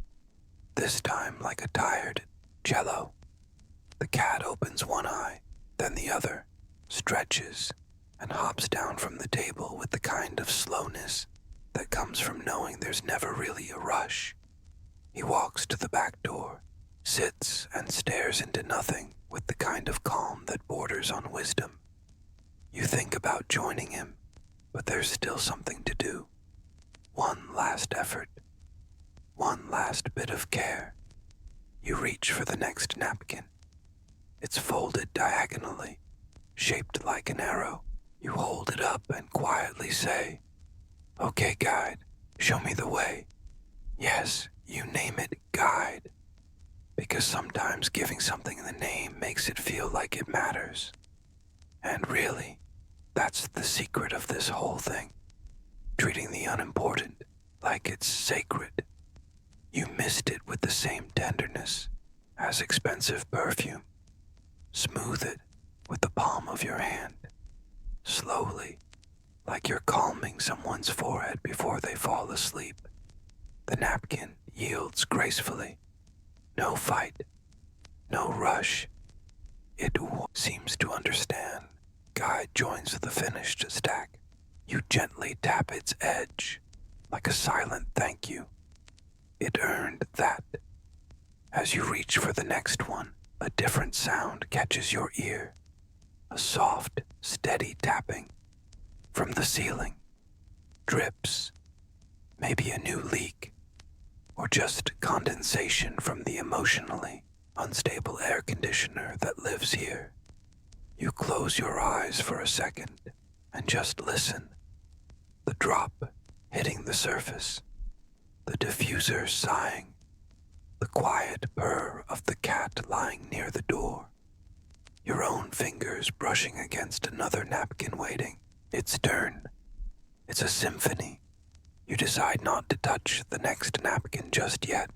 S1: this time like a tired cello. The cat opens one eye, then the other, stretches, and hops down from the table with the kind of slowness that comes from knowing there's never really a rush. He walks to the back door, sits and stares into nothing with the kind of calm that borders on wisdom. You think about joining him, but there's still something to do. One last effort. One last bit of care. You reach for the next napkin. It's folded diagonally, shaped like an arrow. You hold it up and quietly say, "Okay, guide, show me the way." Yes, you name it guide, because sometimes giving something the name makes it feel like it matters. And really, that's the secret of this whole thing. Treating the unimportant like it's sacred. You mist it with the same tenderness as expensive perfume. Smooth it with the palm of your hand, slowly, like you're calming someone's forehead before they fall asleep. The napkin yields gracefully. No fight, no rush. It seems to understand. Guide joins the finished stack. You gently tap its edge, like a silent thank you. It earned that. As you reach for the next one, a different sound catches your ear. A soft, steady tapping. From the ceiling. Drips. Maybe a new leak. Or just condensation from the emotionally unstable air conditioner that lives here. You close your eyes for a second and just listen. The drop hitting the surface. The diffuser sighing. The quiet purr of the cat lying near the door. Your own fingers brushing against another napkin waiting. Its turn. It's a symphony. You decide not to touch the next napkin just yet.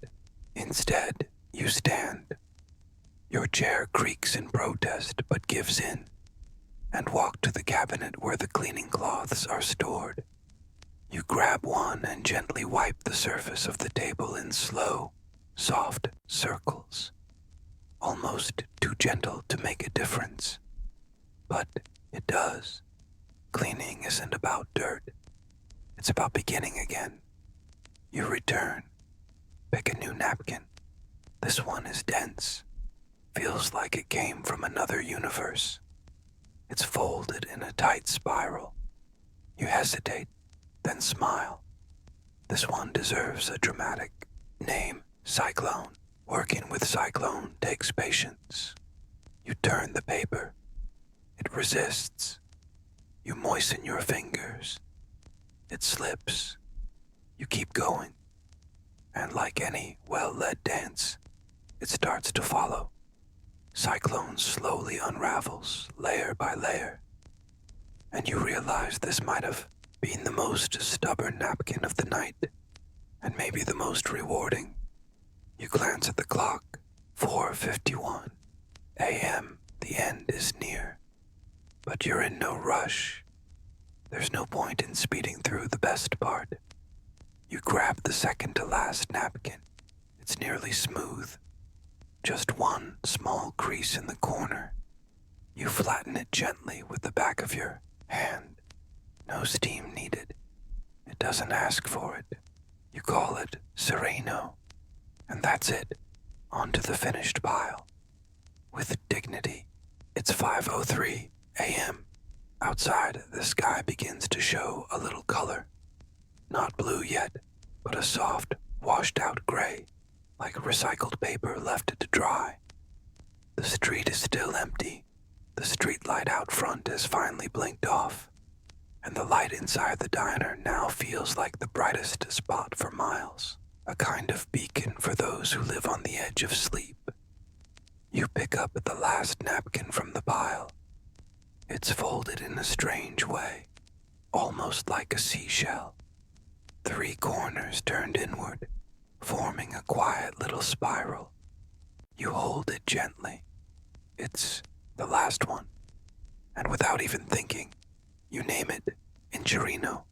S1: Instead, you stand. Your chair creaks in protest but gives in, and walk to the cabinet where the cleaning cloths are stored. You grab one and gently wipe the surface of the table in slow, soft circles, almost too gentle to make a difference. But it does. Cleaning isn't about dirt. It's about beginning again. You return. Pick a new napkin. This one is dense. Feels like it came from another universe. It's folded in a tight spiral. You hesitate, then smile. This one deserves a dramatic name, Cyclone. Working with Cyclone takes patience. You turn the paper. It resists. You moisten your fingers. It slips. You keep going. And like any well-led dance, it starts to follow. Cyclone slowly unravels, layer by layer. And you realize this might have been the most stubborn napkin of the night, and maybe the most rewarding. You glance at the clock, 4:51 a.m. The end is near. But you're in no rush. There's no point in speeding through the best part. You grab the second to last napkin. It's nearly smooth. Just one small crease in the corner. You flatten it gently with the back of your hand. No steam needed. It doesn't ask for it. You call it Sereno. And that's it. Onto the finished pile. With dignity. It's 5:03 a.m. Outside, the sky begins to show a little color. Not blue yet, but a soft, washed-out gray, like recycled paper left to dry. The street is still empty. The street light out front has finally blinked off, and the light inside the diner now feels like the brightest spot for miles, a kind of beacon for those who live on the edge of sleep. You pick up the last napkin from the pile. It's folded in a strange way, almost like a seashell. 3 corners turned inward, forming a quiet little spiral. You hold it gently. It's the last one. And without even thinking, you name it Ingerino.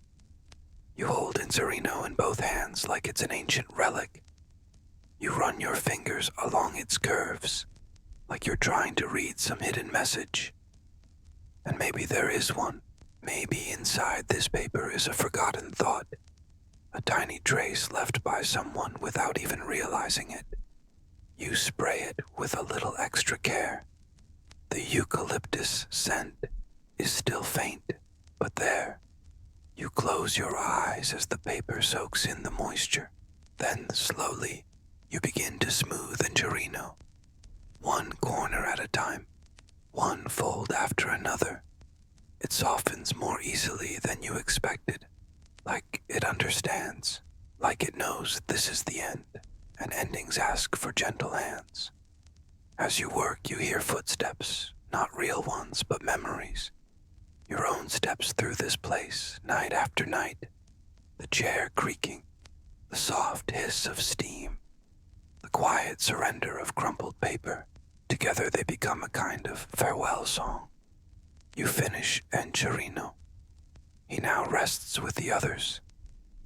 S1: You hold Ingerino in both hands like it's an ancient relic. You run your fingers along its curves, like you're trying to read some hidden message. And maybe there is one. Maybe inside this paper is a forgotten thought, a tiny trace left by someone without even realizing it. You spray it with a little extra care. The eucalyptus scent is still faint, but there. You close your eyes as the paper soaks in the moisture. Then, slowly, you begin to smooth Ingerino, one corner at a time, one fold after another. It softens more easily than you expected, like it understands, like it knows this is the end, and endings ask for gentle hands. As you work, you hear footsteps, not real ones, but memories. Your own steps through this place, night after night. The chair creaking, the soft hiss of steam, the quiet surrender of crumpled paper. Together they become a kind of farewell song. You finish Ingerino. He now rests with the others.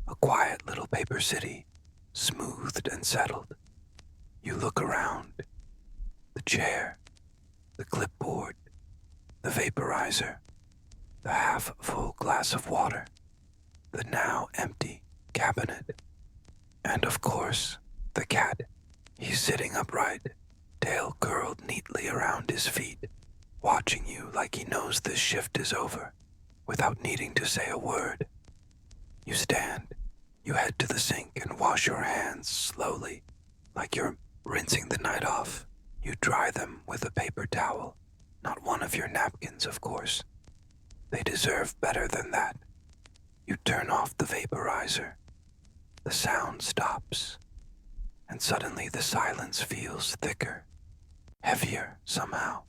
S1: A quiet little paper city, smoothed and settled. You look around. The chair, the clipboard, the vaporizer, the half-full glass of water, the now empty cabinet, and of course, the cat. He's sitting upright, tail curled neatly around his feet, watching you like he knows this shift is over, without needing to say a word. You stand. You head to the sink and wash your hands slowly, like you're rinsing the night off. You dry them with a paper towel, not one of your napkins, of course. They deserve better than that. You turn off the vaporizer. The sound stops, and suddenly the silence feels thicker, heavier somehow.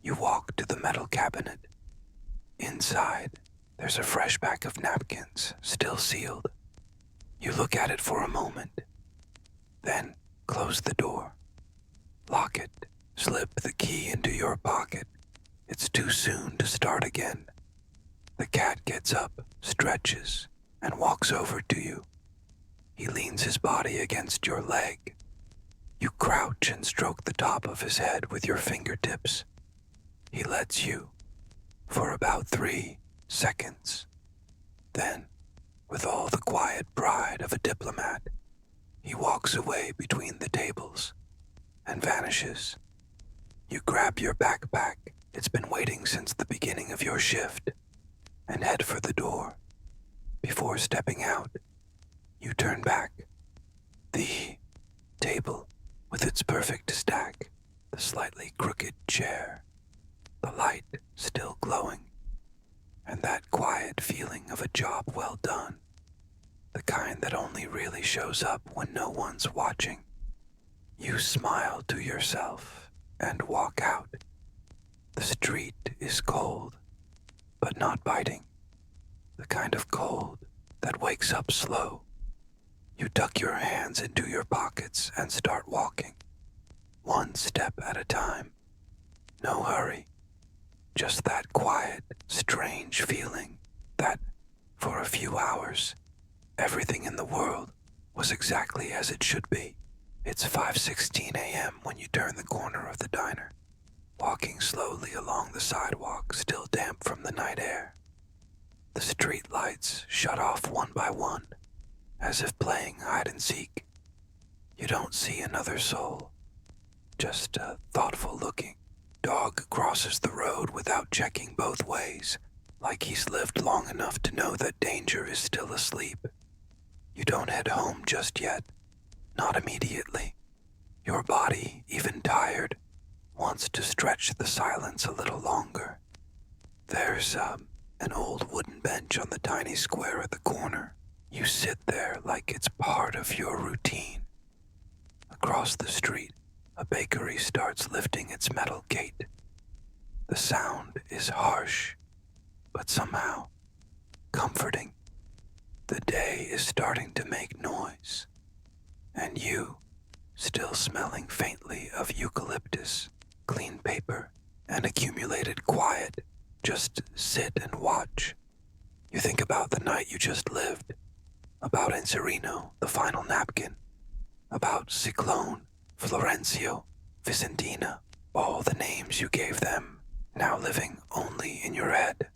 S1: You walk to the metal cabinet. Inside, there's a fresh pack of napkins, still sealed. You look at it for a moment, then close the door. Lock it, slip the key into your pocket. It's too soon to start again. The cat gets up, stretches, and walks over to you. He leans his body against your leg, You crouch and stroke the top of his head with your fingertips. He lets you for about 3 seconds. Then, with all the quiet pride of a diplomat, he walks away between the tables and vanishes. You grab your backpack, it's been waiting since the beginning of your shift, and head for the door. Before stepping out, you turn back. The table with its perfect stack, the slightly crooked chair, the light still glowing, and that quiet feeling of a job well done, the kind that only really shows up when no one's watching. You smile to yourself and walk out. The street is cold, but not biting, the kind of cold that wakes up slow. You tuck your hands into your pockets and start walking, one step at a time. No hurry, just that quiet, strange feeling that, for a few hours, everything in the world was exactly as it should be. It's 5:16 a.m. when you turn the corner of the diner, walking slowly along the sidewalk, still damp from the night air. The street lights shut off one by one, as if playing hide and seek. You don't see another soul, just a thoughtful-looking dog crosses the road without checking both ways, like he's lived long enough to know that danger is still asleep. You don't head home just yet, not immediately. Your body, even tired, wants to stretch the silence a little longer. There's an old wooden bench on the tiny square at the corner. You sit there like it's part of your routine. Across the street, a bakery starts lifting its metal gate. The sound is harsh, but somehow comforting. The day is starting to make noise, and you, still smelling faintly of eucalyptus, clean paper, and accumulated quiet, just sit and watch. You think about the night you just lived, about Inserino, the final napkin, about Ciclone, Florencio, Vicentina, all the names you gave them, now living only in your head,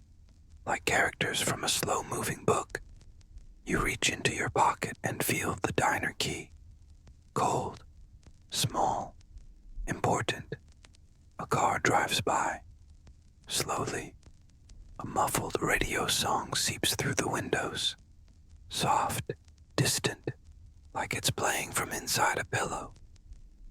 S1: like characters from a slow-moving book. You reach into your pocket and feel the diner key. Cold, small, important. A car drives by. Slowly, a muffled radio song seeps through the windows. Soft, distant, like it's playing from inside a pillow.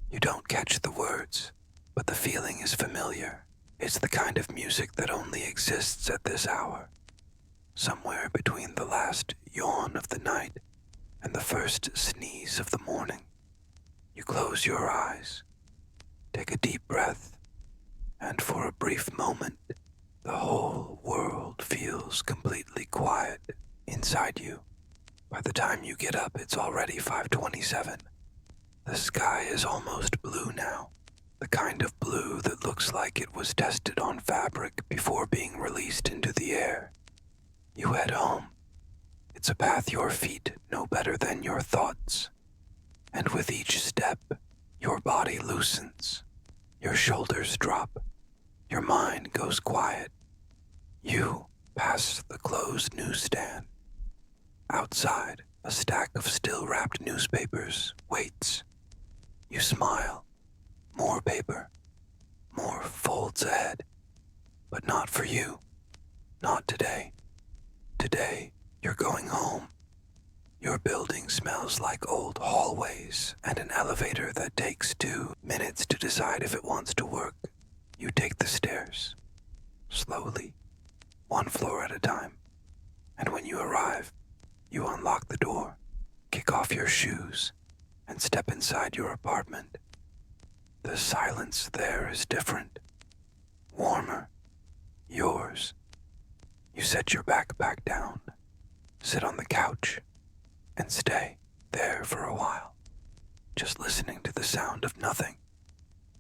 S1: You don't catch the words, but the feeling is familiar. It's the kind of music that only exists at this hour, somewhere between the last yawn of the night and the first sneeze of the morning. You close your eyes, take a deep breath, and for a brief moment, the whole world feels completely quiet inside you. By the time you get up, it's already 5:27. The sky is almost blue now, the kind of blue that looks like it was tested on fabric before being released into the air. You head home. It's a path your feet know better than your thoughts. And with each step, your body loosens. Your shoulders drop. Your mind goes quiet. You pass the closed newsstand. Outside, a stack of still-wrapped newspapers waits. You smile. More paper. More folds ahead. But not for you. Not today. Today, you're going home. Your building smells like old hallways and an elevator that takes 2 minutes to decide if it wants to work. You take the stairs. Slowly. 1 floor at a time. And when you arrive, you unlock the door, kick off your shoes, and step inside your apartment. The silence there is different. Warmer. Yours. You set your backpack down, sit on the couch, and stay there for a while, just listening to the sound of nothing.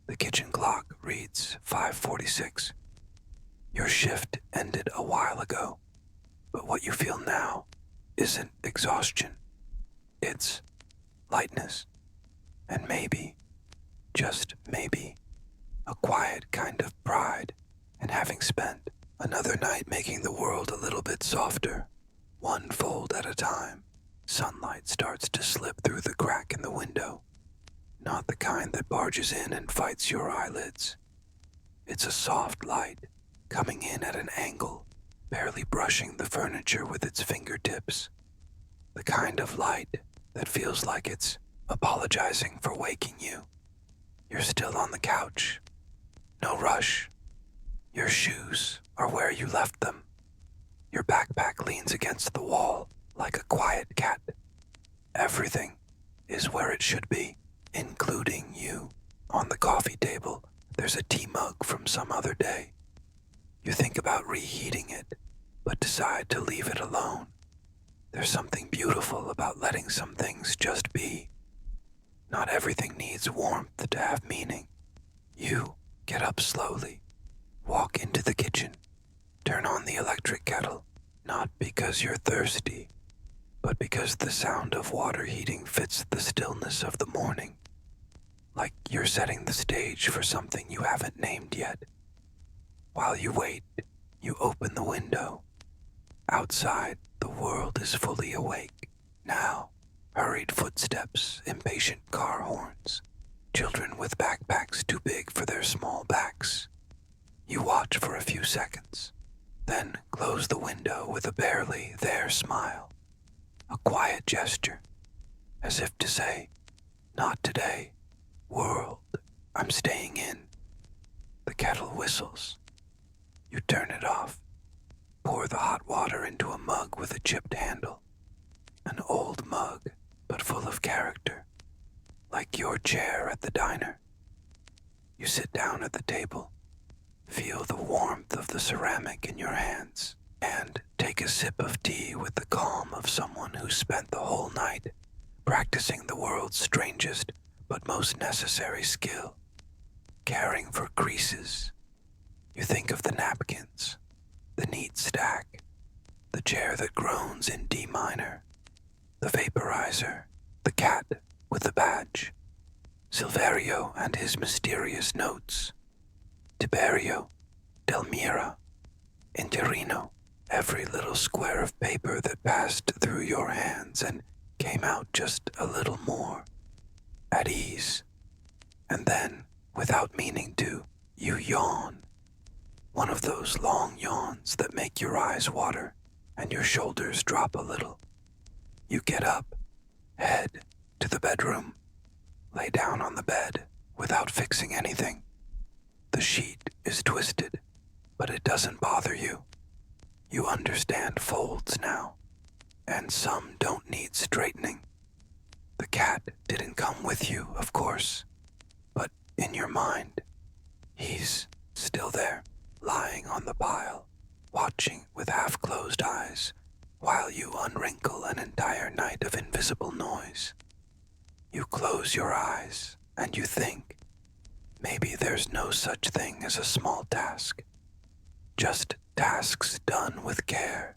S1: The kitchen clock reads 5:46. Your shift ended a while ago, but what you feel now isn't exhaustion. It's lightness, and maybe just maybe, a quiet kind of pride in having spent another night making the world a little bit softer. One fold at a time, sunlight starts to slip through the crack in the window. Not the kind that barges in and fights your eyelids. It's a soft light, coming in at an angle, barely brushing the furniture with its fingertips. The kind of light that feels like it's apologizing for waking you. You're still on the couch. No rush. Your shoes are where you left them. Your backpack leans against the wall like a quiet cat. Everything is where it should be, including you. On the coffee table, there's a tea mug from some other day. You think about reheating it, but decide to leave it alone. There's something beautiful about letting some things just be. Not everything needs warmth to have meaning. You get up slowly, walk into the kitchen, turn on the electric kettle, not because you're thirsty, but because the sound of water heating fits the stillness of the morning, like you're setting the stage for something you haven't named yet. While you wait, you open the window. Outside, the world is fully awake. Now, hurried footsteps, impatient car horns, children with backpacks too big for their small backs. You watch for a few seconds, then close the window with a barely there smile. A quiet gesture, as if to say, "Not today, world, I'm staying in." The kettle whistles. You turn it off, pour the hot water into a mug with a chipped handle. An old mug, but full of character, like your chair at the diner. You sit down at the table, feel the warmth of the ceramic in your hands, and take a sip of tea with the calm of someone who spent the whole night practicing the world's strangest but most necessary skill, caring for creases. You think of the napkins, the neat stack, the chair that groans in D minor, the vaporizer, the cat with the badge, Silverio and his mysterious notes, Tiberio, Delmira, Interino, every little square of paper that passed through your hands and came out just a little more at ease. And then, without meaning to, you yawn. One of those long yawns that make your eyes water and your shoulders drop a little. You get up, head to the bedroom, lay down on the bed without fixing anything. The sheet is twisted, but it doesn't bother you. You understand folds now, and some don't need straightening. The cat didn't come with you, of course, but in your mind, he's still there, lying on the pile, watching with half-closed eyes while you unwrinkle an entire night of invisible noise. You close your eyes and you think, maybe there's no such thing as a small task, just tasks done with care,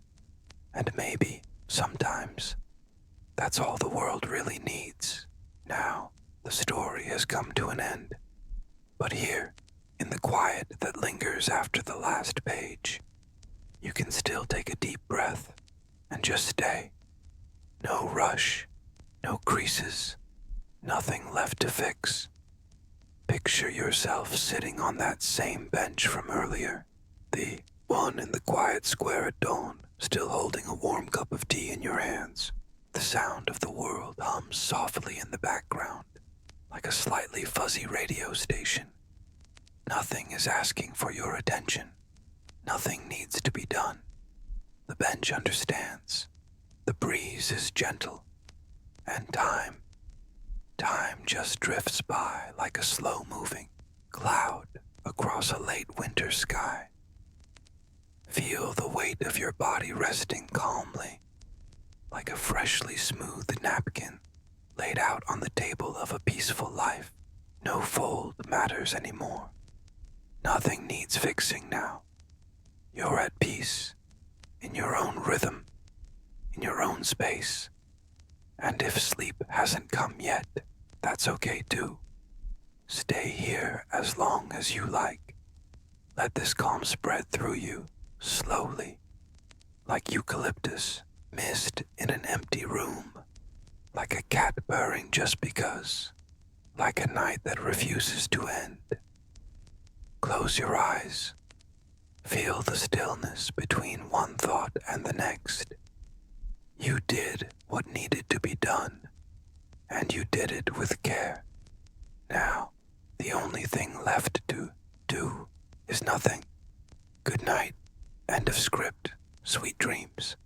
S1: and maybe, sometimes, that's all the world really needs. Now, the story has come to an end, but here, in the quiet that lingers after the last page, you can still take a deep breath and just stay. No rush, no creases, nothing left to fix. Picture yourself sitting on that same bench from earlier, the one in the quiet square at dawn, still holding a warm cup of tea in your hands. The sound of the world hums softly in the background, like a slightly fuzzy radio station. Nothing is asking for your attention. Nothing needs to be done. The bench understands. The breeze is gentle. And time just drifts by like a slow-moving cloud across a late winter sky. Feel the weight of your body resting calmly, like a freshly smoothed napkin laid out on the table of a peaceful life. No fold matters anymore. Nothing needs fixing now. You're at peace, in your own rhythm, in your own space. And if sleep hasn't come yet, that's okay too. Stay here as long as you like. Let this calm spread through you, slowly, like eucalyptus mist in an empty room, like a cat purring just because, like a night that refuses to end. Close your eyes. Feel the stillness between one thought and the next. You did what needed to be done, and you did it with care. Now, the only thing left to do is nothing. Good night. End of script. Sweet dreams.